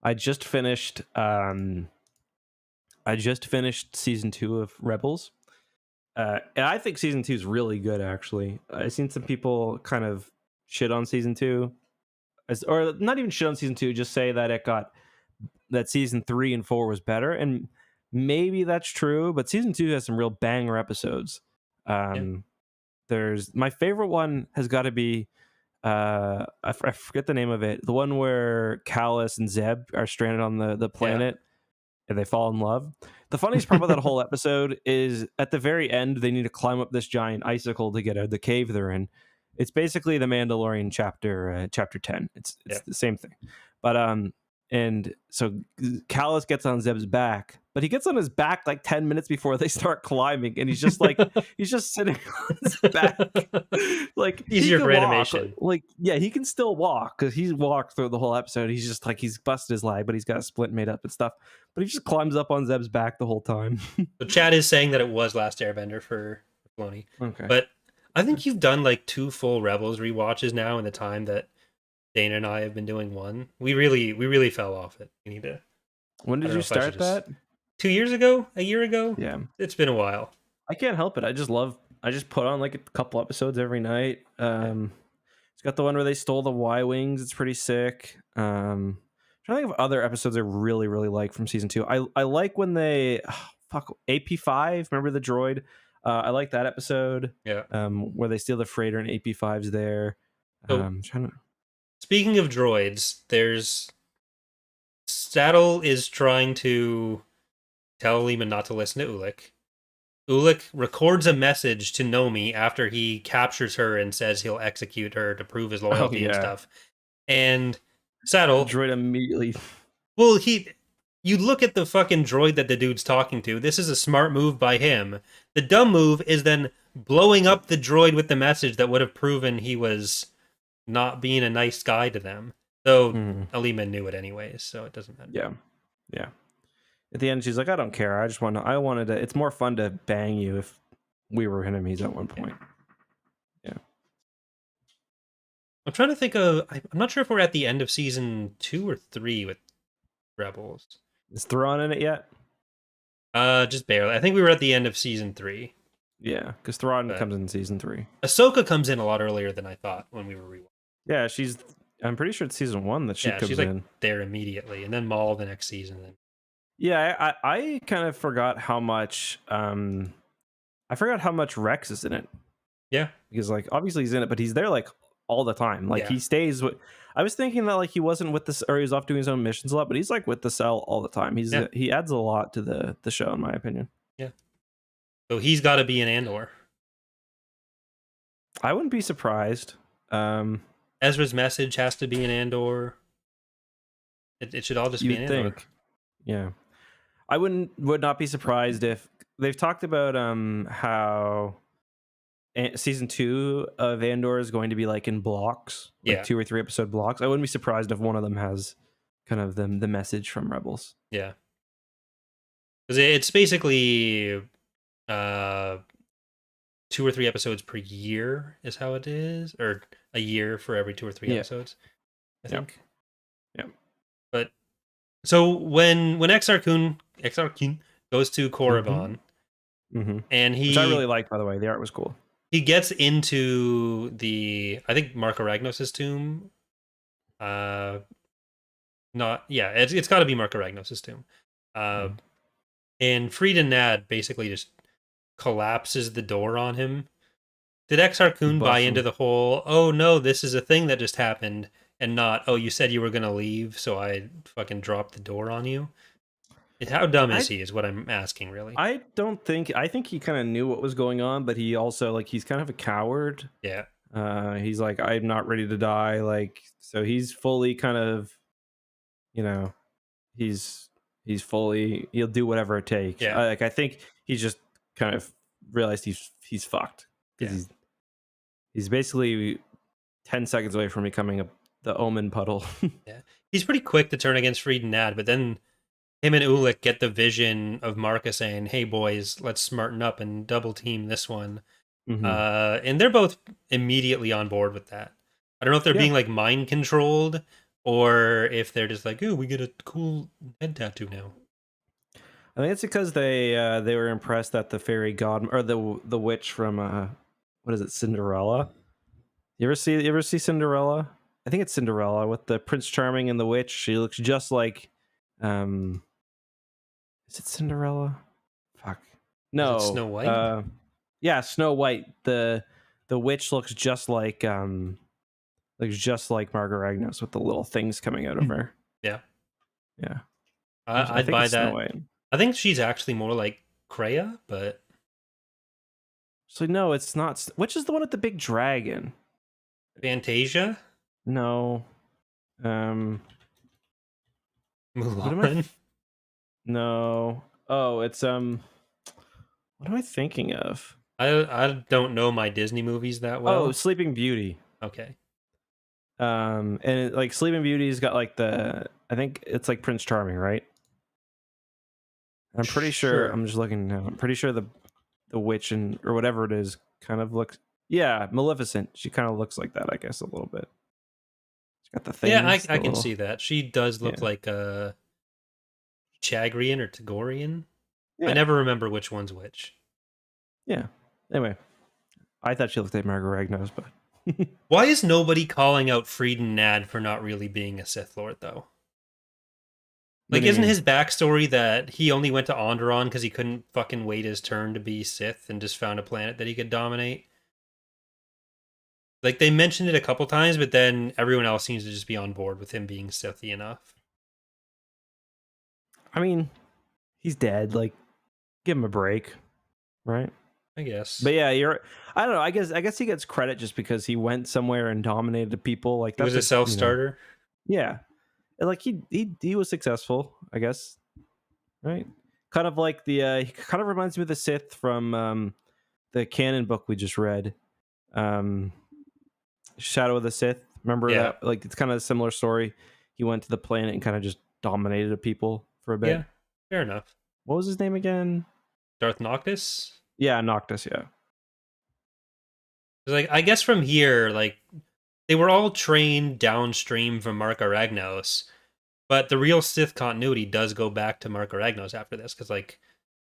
I just finished season 2 of Rebels. And I think season 2 is really good, actually. I've seen some people kind of shit on season 2. Or not even shit on season 2, just say that that season 3 and 4 was better. And maybe that's true, but season 2 has some real banger episodes. There's my favorite one has got to be I forget the name of it. The one where Callus and Zeb are stranded on the planet and they fall in love. The funniest part about that whole episode is at the very end, they need to climb up this giant icicle to get out of the cave they're in. It's basically the Mandalorian chapter 10. It's the same thing. But and so Callus gets on Zeb's back, but he gets on his back like 10 minutes before they start climbing, and he's just like he's just sitting on his back. Like easier for animation. Like he can still walk because he's walked through the whole episode. He's just like he's busted his leg, but he's got a splint made up and stuff. But he just climbs up on Zeb's back the whole time. So Chad is saying that it was Last Airbender for Filoni. Okay. But I think you've done like 2 full Rebels rewatches now in the time that Dana and I have been doing one. We really fell off it. We need to. When did you start that? 2 years ago? A year ago? Yeah. It's been a while. I can't help it. I just put on like a couple episodes every night. It's got the one where they stole the Y-Wings. It's pretty sick. I'm trying to think of other episodes I really, really like from season 2. I like when they AP5, remember the droid? I like that episode. Yeah. Where they steal the freighter and AP5's there. Speaking of droids, there's Saddle is trying to tell Lehman not to listen to Ulic. Ulic records a message to Nomi after he captures her and says he'll execute her to prove his loyalty and stuff. And Saddle... The droid immediately... Well, you look at the fucking droid that the dude's talking to. This is a smart move by him. The dumb move is then blowing up the droid with the message that would have proven he was not being a nice guy to them. Though Alima knew it anyways, so it doesn't matter. Yeah. At the end, she's like, I don't care. I wanted to. It's more fun to bang you if we were enemies at one point. Yeah. I'm trying to think of. I'm not sure if we're at the end of season 2 or 3 with Rebels. Is Thrawn in it yet? Just barely. I think we were at the end of season 3. Yeah, because Thrawn But comes in season 3. Ahsoka comes in a lot earlier than I thought when we were rewatching. Yeah, I'm pretty sure it's season 1 that she Yeah, comes she's like in. there immediately, and then Maul the next season. Then Yeah, I kind of forgot how much I forgot how much Rex is in it. yeah, Because like obviously he's in it, but he's there like all the time. Like Yeah. he stays with. I was thinking that like he wasn't with this, or he was off doing his own missions a lot, but he's like with the cell all the time. Yeah. He adds a lot to the show, in my opinion. yeah. So he's got to be an Andor. I wouldn't be surprised. Ezra's message has to be an Andor. It should all just be an You'd Andor. think, yeah. I would not be surprised if they've talked about how season 2 of Andor is going to be like in blocks, like Yeah. 2 or 3 episode blocks. I wouldn't be surprised if one of them has kind of the message from Rebels. Yeah. Because it's basically 2 or 3 episodes per year is how it is, or a year for every 2 or 3 Yeah. episodes, I think. Yep. But so when Exar Kun goes to Korriban, and Which I really liked, by the way. The art was cool. he gets into I think Mark Aragnos' tomb. It's got to be Mark Aragnos' tomb. And Freedon Nadd basically just collapses the door on him. Did Exar Kun buy into the whole, oh no, this is a thing that just happened, and not, oh, you said you were going to leave, so I fucking dropped the door on you? How dumb is he, is what I'm asking, really. I think he kind of knew what was going on, but he also, like, he's kind of a coward. Yeah. He's like, I'm not ready to die. Like, so he's fully kind of, he's fully, he'll do whatever it takes. Yeah. I think he's just kind of realized he's fucked. Because he's basically 10 seconds away from becoming the Omen puddle. Yeah. He's pretty quick to turn against Freedon Nadd, but then him and Ulic get the vision of Marcus saying, hey boys, let's smarten up and double team this one. And they're both immediately on board with that. I don't know if they're being like mind controlled, or if they're just like, oh, we get a cool head tattoo now. I think it's because they were impressed that the fairy god, or the witch from what is it, Cinderella? You ever see Cinderella? I think it's Cinderella with the Prince Charming and the witch. She looks just like is it Cinderella? Fuck. No. Is it Snow White? Yeah, Snow White. The witch looks just like Margaret Agnos with the little things coming out of her. Yeah. Yeah. I'd buy that. I think she's actually more like Kreia, but so no, it's not. Which is the one with the big dragon? Fantasia? No. Mulan? No. Oh, it's what am I thinking of? I don't know my Disney movies that well. Oh, Sleeping Beauty. Okay. And like Sleeping Beauty's got like I think it's like Prince Charming, right? I'm pretty sure. I'm just looking now. I'm pretty sure the witch or whatever it is kind of looks. Yeah, Maleficent. She kind of looks like that, I guess, a little bit. She's got the things. Yeah, I can see that. She does look like a Chagrian or Tagorian. Yeah. I never remember which one's which. Yeah. Anyway, I thought she looked like Margaret Agnos, but why is nobody calling out Freedon Nadd for not really being a Sith Lord, though? Like, isn't his backstory that he only went to Onderon because he couldn't fucking wait his turn to be Sith and just found a planet that he could dominate? Like, they mentioned it a couple times, but then everyone else seems to just be on board with him being Sithy enough. I mean, he's dead. Like, give him a break, right? I guess. But yeah, I don't know. I guess he gets credit just because he went somewhere and dominated people. Like, he was a self-starter. Yeah. Like he was successful, I guess. Right? Kind of like he kind of reminds me of the Sith from the Canon book we just read. Shadow of the Sith. Remember that? Like, it's kind of a similar story. He went to the planet and kind of just dominated the people for a bit. Yeah, fair enough. What was his name again? Darth Noctis? Yeah, Noctis, yeah. Like, I guess from here, like, they were all trained downstream from Mark Aragnos, but the real Sith continuity does go back to Mark Aragnos after this, because, like,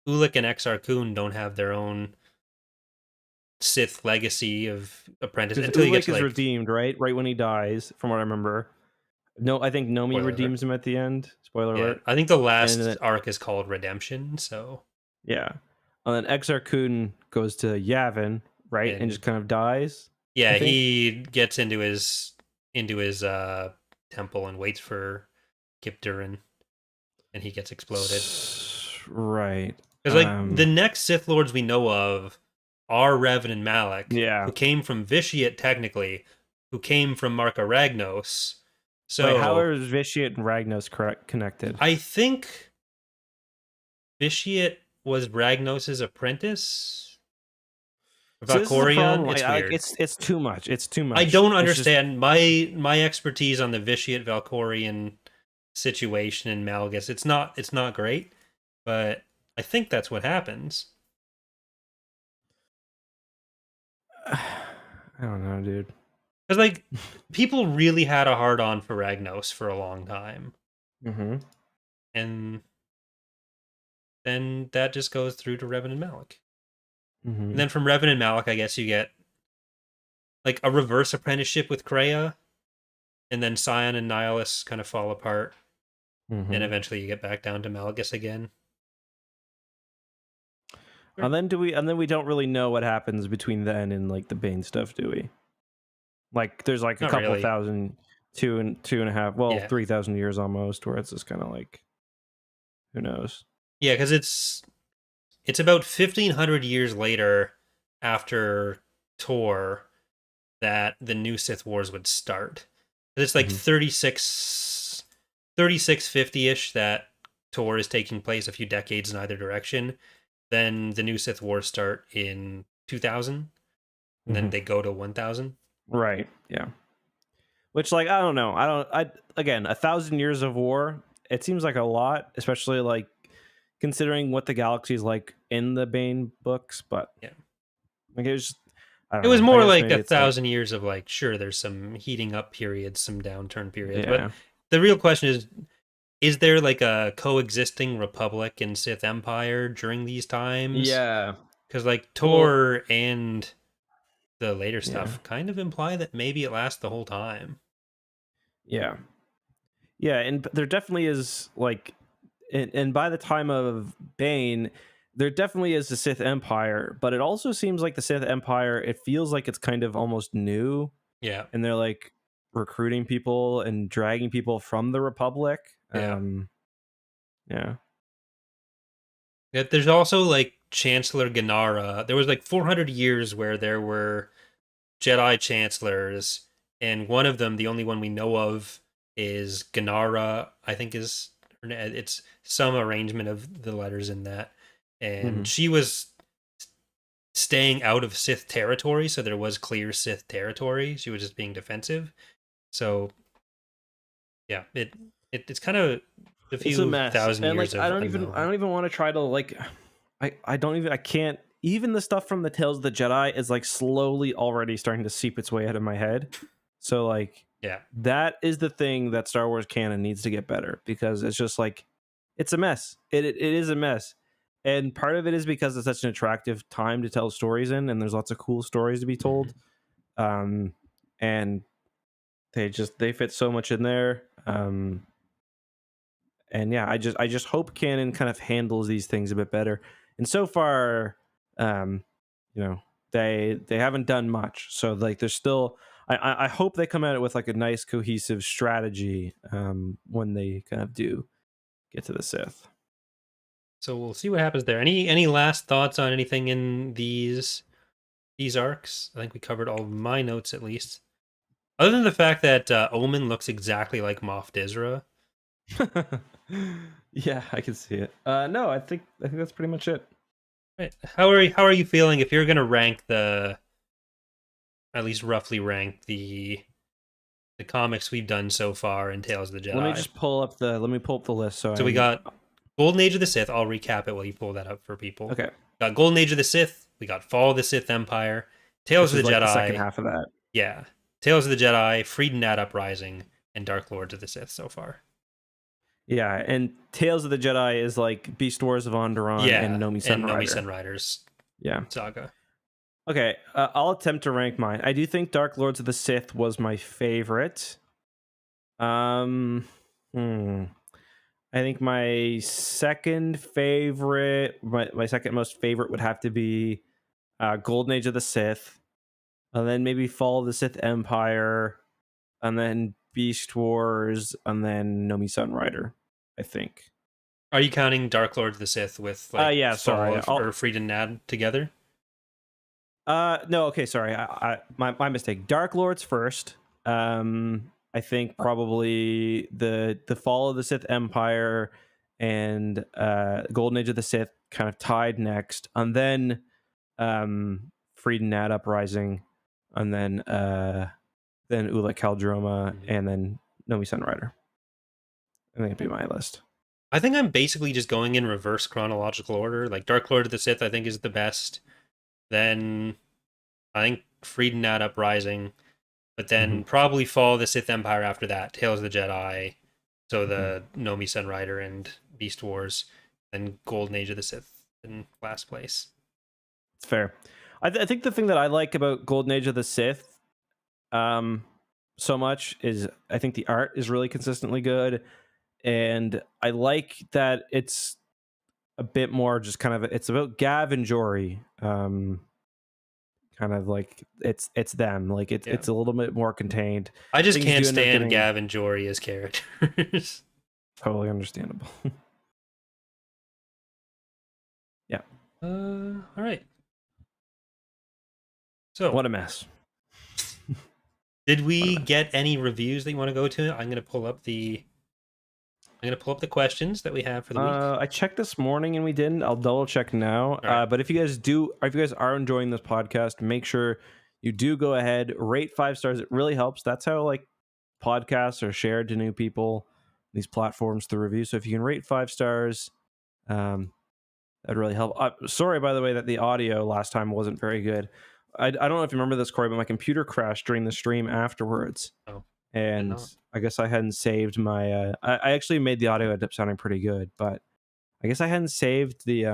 Ulic and Exar Kun don't have their own Sith legacy of apprentice Because until you get Ulic to is like redeemed, right when he dies, from what I remember. No, I think Nomi spoiler alert. redeems him at the end. Spoiler Yeah, alert. I think the And last then arc is called Redemption. So yeah, and then Exar Kun goes to Yavin, right, and and just kind of dies. I yeah, think. he gets into his temple and waits for Kip Durin, and he gets exploded. Right. Because like the next Sith Lords we know of are Revan and Malak, Yeah. who came from Vitiate technically, who came from Marka Ragnos. Wait, how So are Vitiate and Ragnos connected? I think Vitiate was Ragnos's apprentice. So this is a Valkorion, problem. it's Like weird. it's too much. It's too I much. don't It's just understand my expertise on the Vitiate Valkorion situation in Malgus. It's not great, but I think that's what happens. I don't know, dude. Because like people really had a hard on for Ragnos for a long time, Mm-hmm. and then that just goes through to Revan and Malak, Mm-hmm. and then from Revan and Malak, I guess you get like a reverse apprenticeship with Kreia, and then Scion and Nihilus kind of fall apart, Mm-hmm. and eventually you get back down to Malgus again. And then we don't really know what happens between then and like the Bane stuff, do we? Like there's like a Not couple really. thousand, two and a half, well, Yeah. 3,000 years almost, where it's just kind of like, who knows? Yeah, because it's about 1,500 years later after Tor that the new Sith Wars would start. It's like Mhm. 3650-ish that Tor is taking place a few decades in either direction. Then the new Sith Wars start in 2000, and then Mhm. they go to 1000. Right. Yeah. Which, like, I don't know. Again, 1,000 years of war. It seems like a lot, especially like considering what the galaxy is like in the Bane books. But Yeah. like it was, I don't It was know. I more guess like maybe it's like 1,000 years of like, sure, there's some heating up periods, some downturn periods, but yeah, the real question is there like a coexisting Republic and Sith Empire during these times? yeah. Because like Well, Tor and the later yeah, stuff kind of imply that maybe it lasts the whole time. yeah, yeah. And there definitely is like, and by the time of Bane, there definitely is the Sith Empire. But it also seems like the Sith Empire. It feels like it's kind of almost new, Yeah. and they're like recruiting people and dragging people from the Republic. Yeah. Yeah. There's also like Chancellor Ganara. There was like 400 years where there were Jedi chancellors, and one of them, the only one we know of, is Ganara. I think it's some arrangement of the letters in that, and Mhm. she was staying out of Sith territory, so there was clear Sith territory. She was just being defensive. So yeah, it's kind of a It's a few mess, thousand and years like of I unknown. don't even want to try to like, I can't. Even the stuff from the Tales of the Jedi is like slowly already starting to seep its way out of my head. So like Yeah. that is the thing that Star Wars canon needs to get better, because it's just like it's a mess. It is a mess. And part of it is because it's such an attractive time to tell stories in, and there's lots of cool stories to be told. And they fit so much in there. And yeah, I just hope canon kind of handles these things a bit better. And so far, um, you know, they haven't done much. So like, there's still. I hope they come at it with like a nice cohesive strategy when they kind of do get to the Sith. So we'll see what happens there. Any last thoughts on anything in these arcs? I think we covered all of my notes at least. Other than the fact that Omen looks exactly like Moff Dizra. Yeah, I can see it. No, I think that's pretty much it. Right. How are you feeling if you're gonna rank at least roughly rank the comics we've done so far in Tales of the Let me Jedi? just pull up the list. So we got Golden Age of the Sith. I'll recap it while you pull that up for people. okay. Got Golden Age of the Sith. We got Fall of the Sith Empire. Which Tales of is the like the second Jedi. half of that. Yeah. Tales of the Jedi, Freedon Nadd Uprising, and Dark Lords of the Sith so far. Yeah, and Tales of the Jedi is like Beast Wars of Onderon and Nomi Sunrider. Sunrider's Yeah. saga. Okay, I'll attempt to rank mine. I do think Dark Lords of the Sith was my favorite. I think my second favorite, my second most favorite would have to be Golden Age of the Sith, and then maybe Fall of the Sith Empire, and then Beast Wars, and then Nomi Sunrider, I think. Are you counting Dark Lord of the Sith with like Yeah, sorry. or Freedon Nadd together? No, okay, sorry. My mistake. Dark Lords first. I think probably the Fall of the Sith Empire and Golden Age of the Sith kind of tied next, and then Freedon Nadd Uprising, and then Ulic Qel-Droma, and then Nomi Sunrider. I think it'd be my list. I think I'm basically just going in reverse chronological order. Like Dark Lord of the Sith, I think is the best. Then I think Freedon Nadd Uprising, but then probably Fall of the Sith Empire after that. Tales of the Jedi, so the Nomi Sunrider and Beast Wars, and Golden Age of the Sith in last place. It's fair. I think the thing that I like about Golden Age of the Sith, so much is I think the art is really consistently good, and I like that it's a bit more just kind of it's about Gav and Jory, kind of like it's them, like it's a little bit more contained. I just can't stand Gav and Jory as characters. Totally understandable. Yeah. All right. So what a mess. Did we get any reviews that you want to go to? I'm gonna pull up the questions that we have for the week. I checked this morning and we didn't. I'll double check now. Right. But if you guys are enjoying this podcast, make sure you do go ahead, rate 5 stars. It really helps. That's how like podcasts are shared to new people, these platforms through reviews. So if you can rate 5 stars, that'd really help. Sorry, by the way, that the audio last time wasn't very good. I don't know if you remember this, Corey, but my computer crashed during the stream afterwards. Oh. And I guess I hadn't saved my I actually made the audio end up sounding pretty good, but I guess I hadn't saved the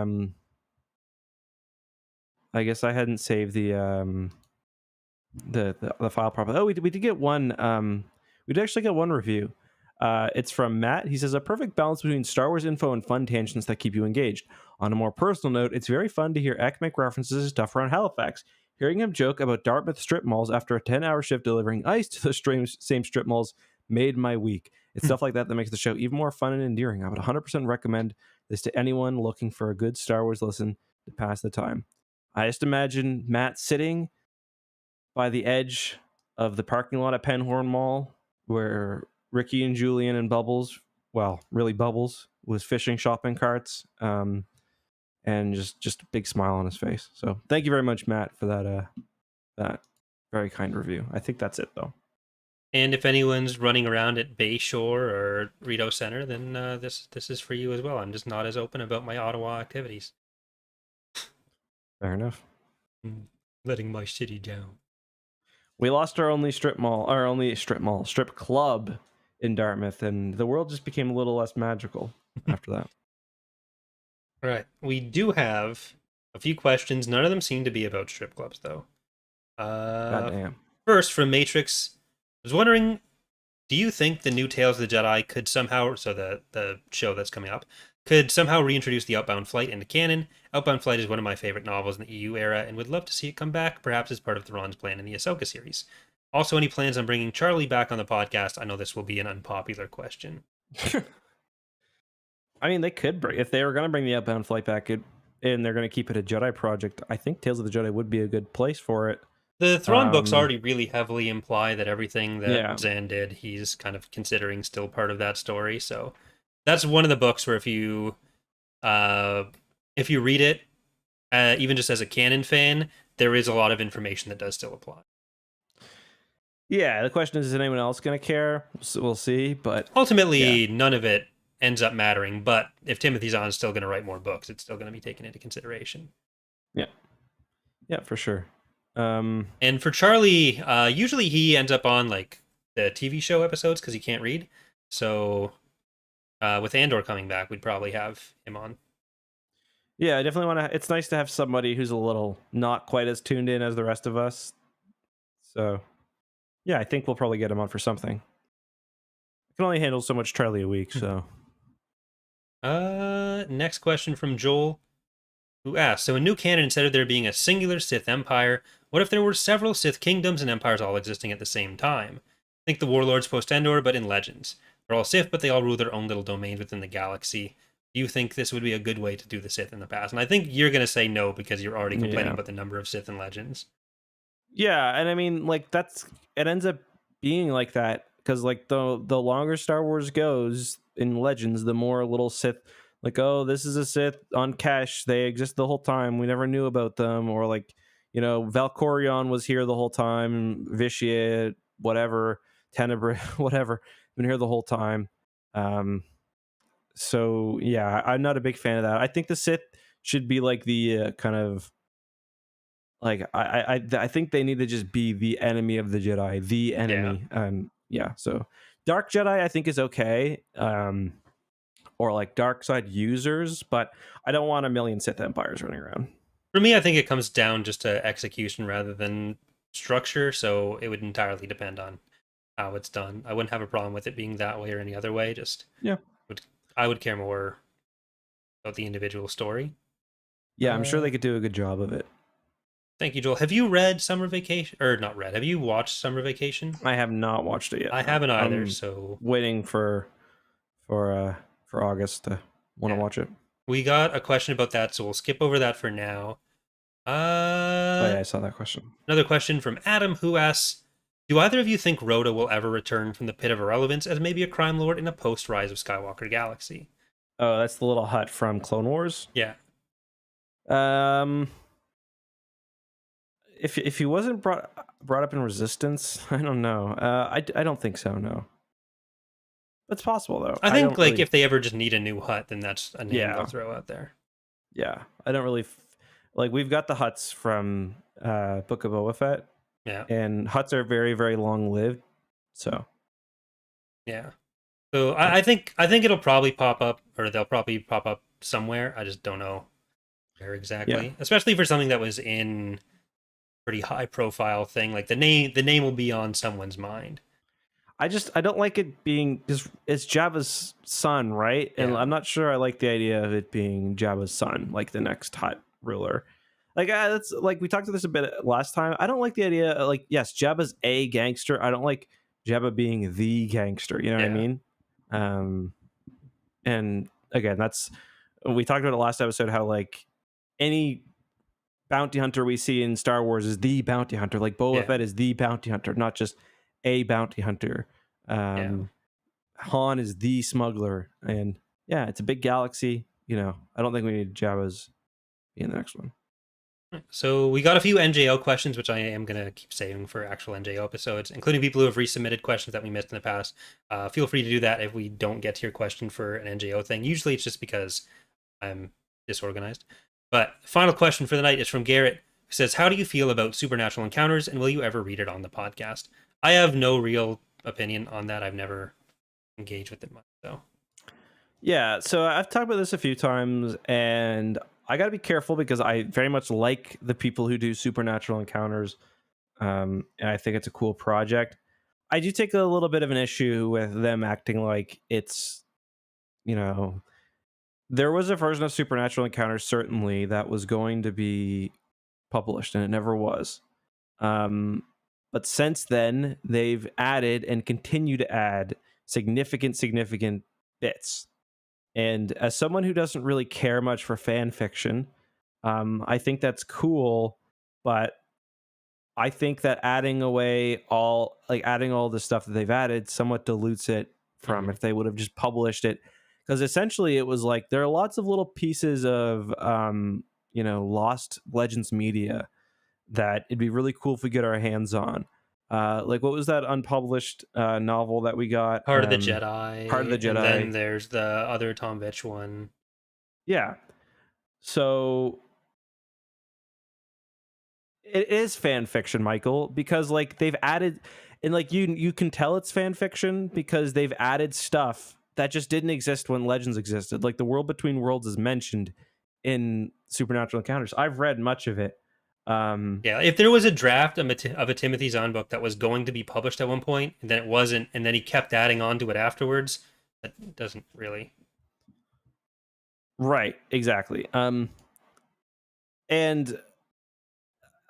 the file properly. Oh, we did get one we did actually get one review. It's from Matt. He says, a perfect balance between Star Wars info and fun tangents that keep you engaged. On a more personal note, it's very fun to hear Eck make references to stuff around Halifax. Hearing him joke about Dartmouth strip malls after a 10-hour shift delivering ice to the same strip malls made my week. It's stuff like that makes the show even more fun and endearing. I would 100% recommend this to anyone looking for a good Star Wars listen to pass the time. I just imagine Matt sitting by the edge of the parking lot at Penhorn Mall where Ricky and Julian and Bubbles, well, really Bubbles, was fishing shopping carts. And just a big smile on his face. So thank you very much, Matt, for that very kind review. I think that's it, though. And if anyone's running around at Bayshore or Rideau Center, then this is for you as well. I'm just not as open about my Ottawa activities. Fair enough. Letting my city down. We lost our only strip club in Dartmouth, and the world just became a little less magical after that. All right. We do have a few questions. None of them seem to be about strip clubs, though. Goddamn. First, from Matrix, I was wondering, do you think the new Tales of the Jedi could somehow, so the show that's coming up, could somehow reintroduce the Outbound Flight into canon? Outbound Flight is one of my favorite novels in the EU era, and would love to see it come back, perhaps as part of Thrawn's plan in the Ahsoka series. Also, any plans on bringing Charlie back on the podcast? I know this will be an unpopular question. I mean, they could bring, if they were going to bring the Outbound Flight back and they're going to keep it a Jedi project, I think Tales of the Jedi would be a good place for it. The Thrawn books already really heavily imply that everything that Zan did, he's kind of considering still part of that story. So that's one of the books where if you read it, even just as a canon fan, there is a lot of information that does still apply. Yeah, the question is anyone else going to care? We'll see, but ultimately, none of it ends up mattering. But if Timothy Zahn's still going to write more books, it's still going to be taken into consideration. Yeah, for sure. And for Charlie, usually he ends up on like the TV show episodes because he can't read. So With Andor coming back, we'd probably have him on. Yeah, I definitely want to. It's nice to have somebody who's a little not quite as tuned in as the rest of us. So, yeah, I think we'll probably get him on for something. I can only handle so much Charlie a week, so. Next question from Joel, who asks, so in new canon, instead of there being a singular Sith empire, what if there were several Sith kingdoms and empires all existing at the same time? Think the warlords post-Endor, but in Legends. They're all Sith, but they all rule their own little domains within the galaxy. Do you think this would be a good way to do the Sith in the past? And I think you're going to say no because you're already complaining about the number of Sith in Legends. Yeah, and I mean, like, it ends up being like that because, like, the longer Star Wars goes in Legends, the more little Sith, like, oh, this is a Sith on Kesh, they exist the whole time, we never knew about them, or like, Valkorion was here the whole time, Vitiate, whatever, Tenebrae, whatever, been here the whole time. So yeah, I'm not a big fan of that. I think the Sith should be like the kind of like I think they need to just be the enemy of the Jedi, the enemy. So Dark Jedi I think is okay, or like dark side users, but I don't want a million Sith empires running around. For me, I think it comes down just to execution rather than structure, so it would entirely depend on how it's done. I wouldn't have a problem with it being that way or any other way. Just I would care more about the individual story. Yeah, I'm sure they could do a good job of it. Thank you, Joel. Have you read Summer Vacation? Or not read. Have you watched Summer Vacation? I have not watched it yet. I haven't either, I'm so waiting for August to want to watch it. We got a question about that, so we'll skip over that for now. Oh yeah, I saw that question. Another question from Adam, who asks, do either of you think Rhoda will ever return from the pit of irrelevance as maybe a crime lord in a post-Rise of Skywalker galaxy? Oh, that's the little hut from Clone Wars? Yeah. If he wasn't brought up in Resistance, I don't know. I don't think so. No, it's possible though. I think like if they ever just need a new hut, then that's a name they'll throw out there. Yeah, I don't really like. We've got the huts from Book of Boba Fett. Yeah, and huts are very very long lived. So yeah, so I think it'll probably pop up, or they'll probably pop up somewhere. I just don't know where exactly. Especially for something that was in pretty high profile thing, like the name will be on someone's mind. I don't like it being, because it's Jabba's son, right? And I'm not sure I like the idea of it being Jabba's son, like the next hut ruler. Like that's like we talked about this a bit last time. I don't like the idea of, like, yes, Jabba's a gangster. I don't like Jabba being the gangster. You know what I mean? And again, that's, we talked about it last episode, how like any bounty hunter we see in Star Wars is the bounty hunter. Like Boba Fett is the bounty hunter, not just a bounty hunter. Han is the smuggler, and it's a big galaxy. I don't think we need Jabba's in the next one. So we got a few NJO questions, which I am going to keep saving for actual NJO episodes, including people who have resubmitted questions that we missed in the past. Feel free to do that if we don't get to your question for an NJO thing. Usually it's just because I'm disorganized. But final question for the night is from Garrett, who says, how do you feel about supernatural encounters, and will you ever read it on the podcast? I have no real opinion on that. I've never engaged with it much, so. Yeah, so I've talked about this a few times, and I got to be careful because I very much like the people who do supernatural encounters, and I think it's a cool project. I do take a little bit of an issue with them acting like it's, there was a version of supernatural encounters certainly that was going to be published, and it never was. But since then, they've added and continue to add significant bits. And as someone who doesn't really care much for fan fiction, I think that's cool, but I think that adding all the stuff that they've added somewhat dilutes it from if they would have just published it. Because essentially it was like there are lots of little pieces of lost Legends media that it'd be really cool if we get our hands on. Like what was that unpublished novel that we got? Heart of the Jedi. Heart of the Jedi. And then there's the other Tom Vitch one. Yeah. So it is fan fiction, Michael, because like they've added, and like you can tell it's fan fiction because they've added stuff that just didn't exist when Legends existed. Like the world between worlds is mentioned in Supernatural Encounters. I've read much of it. Yeah, if there was a draft of a Timothy Zahn book that was going to be published at one point, and then it wasn't, and then he kept adding on to it afterwards, that doesn't really. Right, exactly. And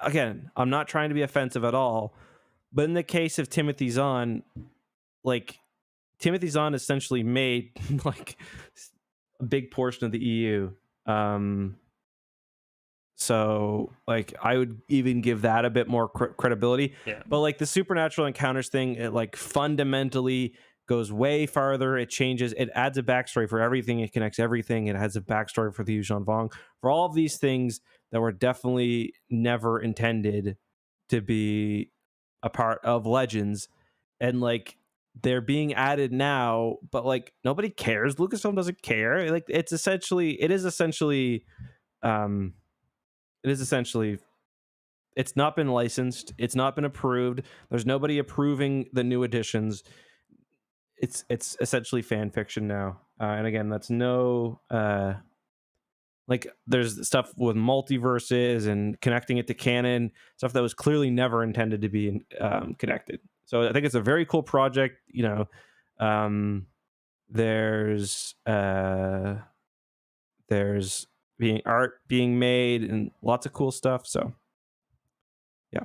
again, I'm not trying to be offensive at all, but in the case of Timothy Zahn, like Timothy Zahn essentially made like a big portion of the EU. So like I would even give that a bit more credibility. Yeah. But like the Supernatural Encounters thing, it like fundamentally goes way farther. It changes. It adds a backstory for everything. It connects everything. It adds a backstory for the Yuuzhan Vong, for all of these things that were definitely never intended to be a part of Legends, and like they're being added now, but like nobody cares. Lucasfilm doesn't care. Like it is essentially it's not been licensed, it's not been approved, there's nobody approving the new editions. It's essentially fan fiction now. And again, that's no like there's stuff with multiverses and connecting it to canon, stuff that was clearly never intended to be connected. So I think it's a very cool project. There's being art being made and lots of cool stuff. So yeah.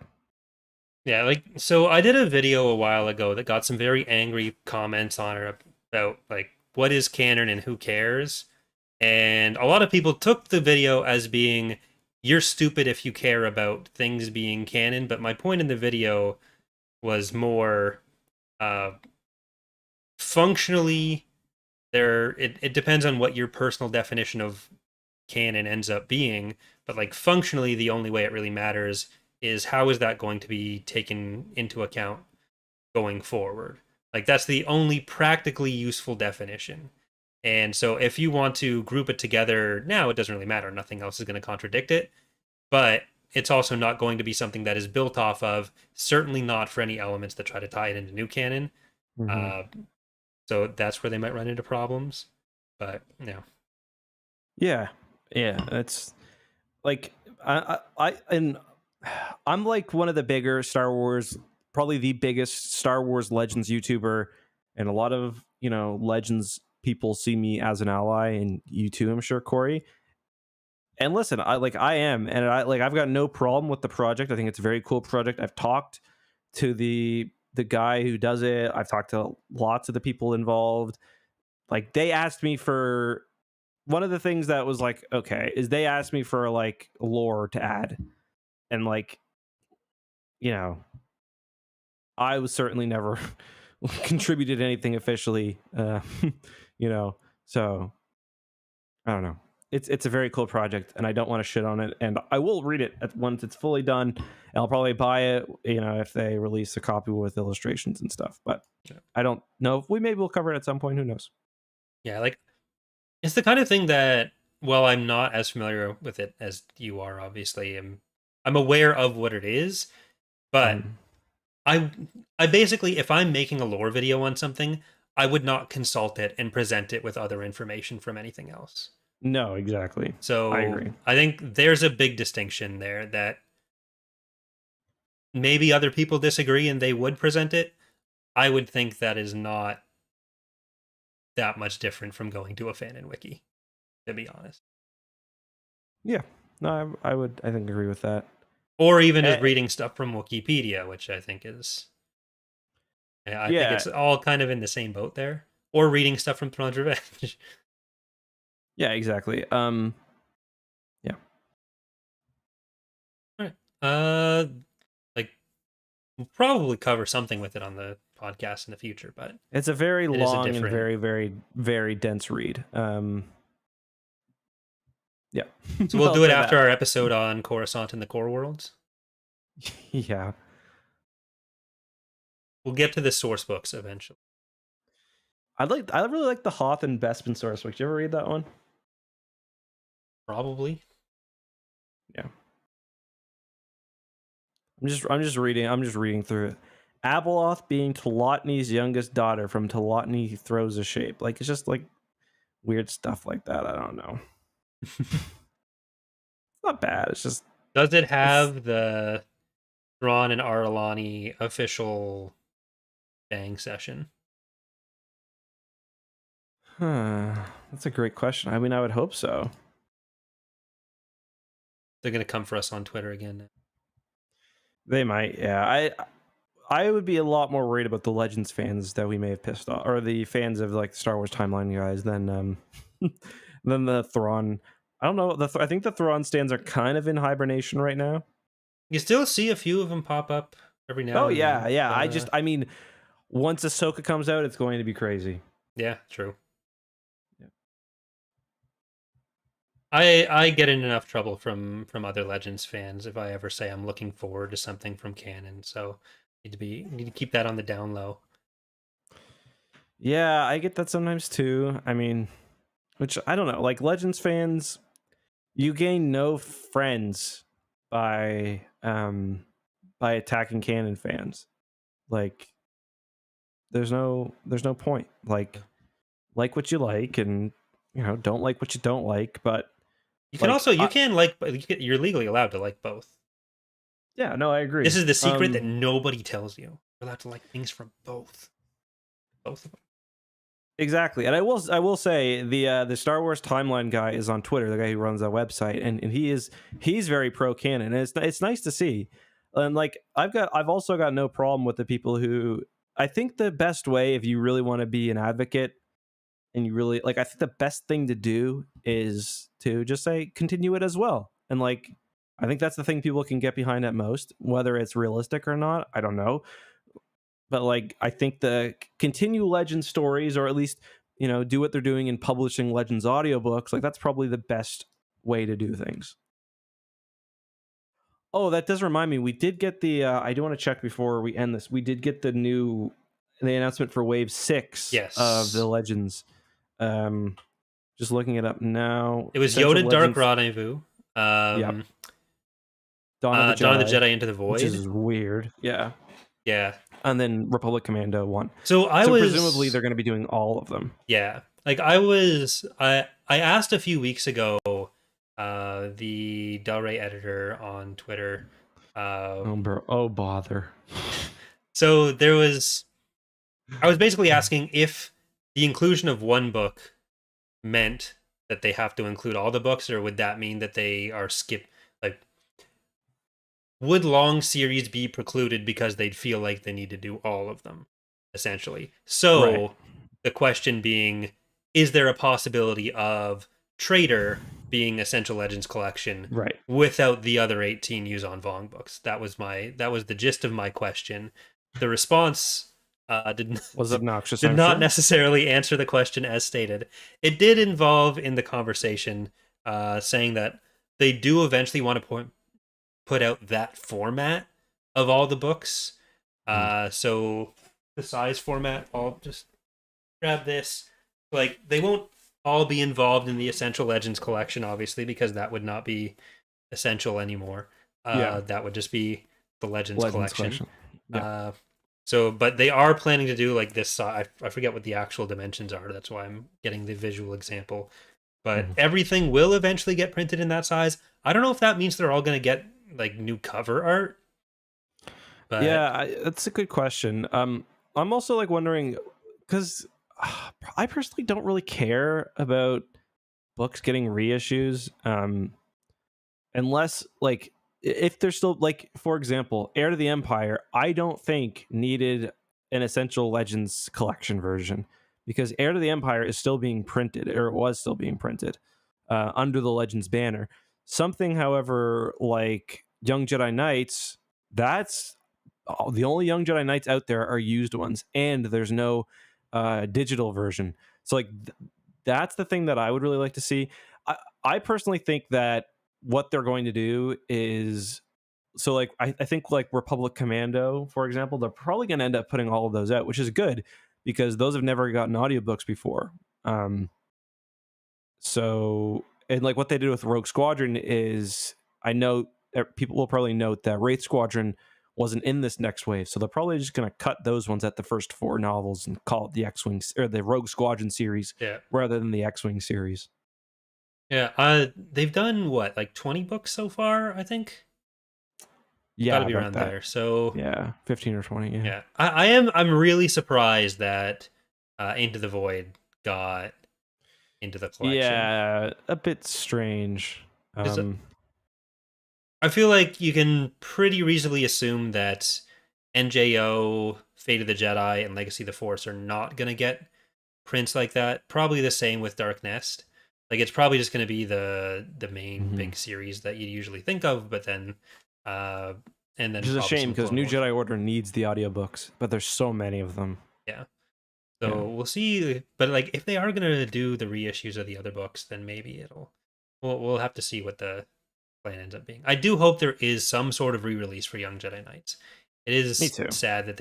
Yeah, like so I did a video a while ago that got some very angry comments on it about like what is canon and who cares. And a lot of people took the video as being you're stupid if you care about things being canon, but my point in the video was more functionally it depends on what your personal definition of canon ends up being, but like functionally the only way it really matters is how is that going to be taken into account going forward. Like that's the only practically useful definition. And so if you want to group it together now, it doesn't really matter. Nothing else is going to contradict it. But it's also not going to be something that is built off of, certainly not for any elements that try to tie it into new canon. Mm-hmm. So that's where they might run into problems. But no. Yeah. It's like I'm like one of the bigger Star Wars, probably the biggest Star Wars Legends YouTuber, and a lot of Legends people see me as an ally, and you too, I'm sure, Corey. And listen, I've got no problem with the project. I think it's a very cool project. I've talked to the guy who does it. I've talked to lots of the people involved. Like they asked me for one of the things that was like, okay, is they asked me for like lore to add. And like, I was certainly never contributed anything officially, so I don't know. It's a very cool project, and I don't want to shit on it, and I will read it once it's fully done, and I'll probably buy it, if they release a copy with illustrations and stuff. But I don't know if maybe we'll cover it at some point. Who knows? Yeah, like it's the kind of thing that, well, I'm not as familiar with it as you are, obviously. I'm aware of what it is, but I basically, if I'm making a lore video on something, I would not consult it and present it with other information from anything else. No, exactly. So I agree. I think there's a big distinction there that maybe other people disagree and they would present it. I would think that is not that much different from going to a fanon wiki, to be honest. Yeah, no, I think agree with that. Or even just reading stuff from Wikipedia, which I think is, I think it's all kind of in the same boat there. Or reading stuff from Thrawn's Revenge. Yeah, exactly. Yeah. All right. Like we'll probably cover something with it on the podcast in the future, but it's a very long and very, very, very dense read. Yeah. So we'll do it after our episode on Coruscant and the Core Worlds. Yeah. We'll get to the source books eventually. I really like the Hoth and Bespin source book. Did you ever read that one? Probably. Yeah. I'm just reading through it. Abeloth being Telotni's youngest daughter from Telotni throws a shape. Like, it's just like weird stuff like that. I don't know. It's not bad. It's just Does it it's have the Thrawn and Arlani official bang session? that's a great question. I mean, I would hope so. They're gonna come for us on Twitter again. They might, yeah. I would be a lot more worried about the Legends fans that we may have pissed off, or the fans of like the Star Wars timeline guys, than than the Thrawn. I don't know. I think the Thrawn stands are kind of in hibernation right now. You still see a few of them pop up every now Oh and yeah, then. yeah. I mean, once Ahsoka comes out, it's going to be crazy. Yeah, true. Yeah. I get in enough trouble from other Legends fans if I ever say I'm looking forward to something from Canon. So need to keep that on the down low. Yeah, I get that sometimes too. I mean, which I don't know. Like Legends fans, you gain no friends by attacking Canon fans. Like there's no point. Like what you like, and don't like what you don't like. But You can like also you're legally allowed to like both. yeah, no, I agree. This is the secret that nobody tells you. You're allowed to like things from both of them. Exactly, and I will say the Star Wars timeline guy is on Twitter, the guy who runs that website, and he's very pro canon, and it's nice to see. And like I've also got no problem with the people who I think the best way if you really want to be an advocate and you really like I think the best thing to do is to just say continue it as well, and like I think that's the thing people can get behind at most, whether it's realistic or not. I don't know, but like I think the continue Legends stories, or at least do what they're doing in publishing Legends audiobooks, like that's probably the best way to do things. Oh, that does remind me, we did get the I do want to check before we end this, we did get the announcement for wave 6 of the Yes. Legends. Just looking it up now. It was Essential Yoda Dark Legends. Rendezvous. Yep. Dawn of the Dawn of Jedi, the Jedi Into the Void. which is weird. Yeah. Yeah. And then Republic Commando 1. So presumably they're going to be doing all of them. Yeah. Like I asked a few weeks ago the Del Rey editor on Twitter. Oh bother. So I was basically asking if the inclusion of one book meant that they have to include all the books, or would that mean that they are like would long series be precluded because they'd feel like they need to do all of them, essentially. So Right. The question being, is there a possibility of Traitor being Essential Legends collection Right. without the other 18 Yuuzhan Vong books? That was the gist of my question. The response Was obnoxious. did I'm not sure. necessarily answer the question as stated. It did involve in the conversation saying that they do eventually want to put out that format of all the books. So the size format, I'll just grab this. Like, they won't all be involved in the Essential Legends collection, obviously, because that would not be essential anymore. That would just be the Legends collection. Yeah. But they are planning to do like this. I forget what the actual dimensions are. That's why I'm getting the visual example. But everything will eventually get printed in that size. I don't know if that means they're all going to get like new cover art. But yeah, that's a good question. I'm also like wondering, because I personally don't really care about books getting reissues, unless like if they're still like, for example, Heir to the Empire, I don't think needed an Essential Legends collection version, because Heir to the Empire is still being printed, or it was still being printed under the Legends banner. Something, however, like Young Jedi Knights, that's the only Young Jedi Knights out there are used ones, and there's no digital version. So like that's the thing that I would really like to see. I personally think that what they're going to do is, so like I think like Republic Commando, for example, they're probably going to end up putting all of those out, which is good because those have never gotten audiobooks before. So, and like what they did with Rogue Squadron is, I know people will probably note that Wraith Squadron wasn't in this next wave, so they're probably just going to cut those ones at the first 4 novels and call it the X-Wing or the Rogue Squadron series Yeah. rather than the X-Wing series. Yeah. They've done what, like 20 books so far, I think? Yeah, Gotta be about around that. there. So Yeah, 15 or 20. Yeah. yeah. I'm really surprised that Into the Void got into the collection. Yeah, a bit strange. 'Cause, I feel like you can pretty reasonably assume that NJO, Fate of the Jedi, and Legacy of the Force are not gonna get prints like that. Probably the same with Dark Nest. Like it's probably just gonna be the main big series that you usually think of, but then and then which is a probably shame some because Clone New Wars. Jedi Order needs the audiobooks, but there's so many of them. Yeah. So we'll see. But like if they are gonna do the reissues of the other books, then maybe we'll have to see what the plan ends up being. I do hope there is some sort of re-release for Young Jedi Knights. It is Me too. sad that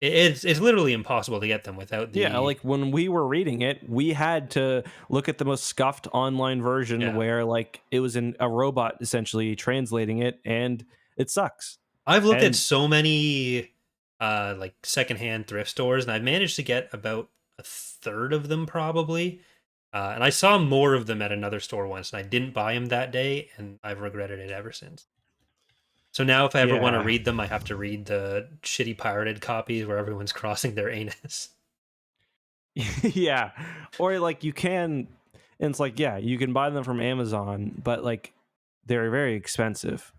it's literally impossible to get them without the like when we were reading it, we had to look at the most scuffed online version where like it was in a robot essentially translating it, and it sucks. I've looked at so many like secondhand thrift stores, and I've managed to get about a third of them probably. And I saw more of them at another store once, and I didn't buy them that day, and I've regretted it ever since. So now if I ever want to read them, I have to read the shitty pirated copies where everyone's crossing their anus. Yeah. Or like you can, and it's like, yeah, you can buy them from Amazon, but like they're very expensive.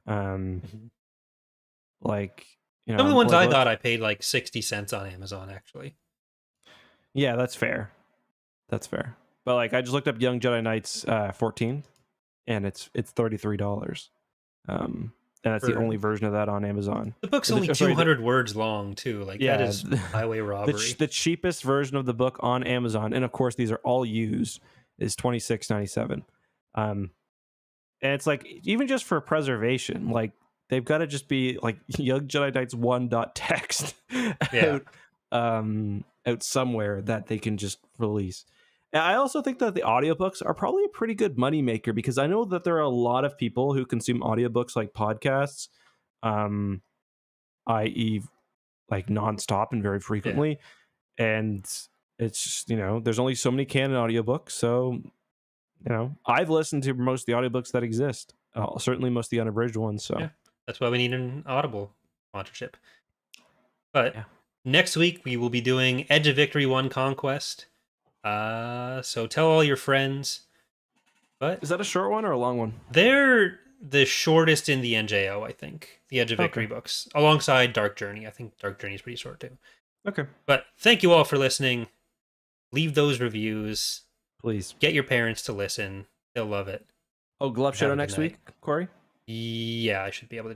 Like, you know, Some of the ones like, I got I paid like 60 cents on Amazon actually. Yeah, that's fair. That's fair. But like I just looked up Young Jedi Knights 14 and it's $33. And that's the only version of that on Amazon. The book's only 200 words long too. Like that is highway robbery. The cheapest version of the book on Amazon, and of course these are all used, is $26.97. And it's like even just for preservation, like they've got to just be like Young Jedi Knights 1.txt out somewhere that they can just release. And I also think that the audiobooks are probably a pretty good moneymaker because I know that there are a lot of people who consume audiobooks like podcasts, i.e. like nonstop and very frequently. And it's just, you know, there's only so many Canon audiobooks. So, you know, I've listened to most of the audiobooks that exist, certainly most of the unabridged ones. So yeah, that's why we need an Audible sponsorship. But next week we will be doing Edge of Victory 1 Conquest. So tell all your friends. But is that a short one or a long one? They're the shortest in the NJO, I think. The Edge of Victory books, alongside Dark Journey. I think Dark Journey is pretty short too. Okay. But thank you all for listening. Leave those reviews. Please. Get your parents to listen. They'll love it. Oh, Glove Shadow next week, Corey? Yeah, I should be able to do that.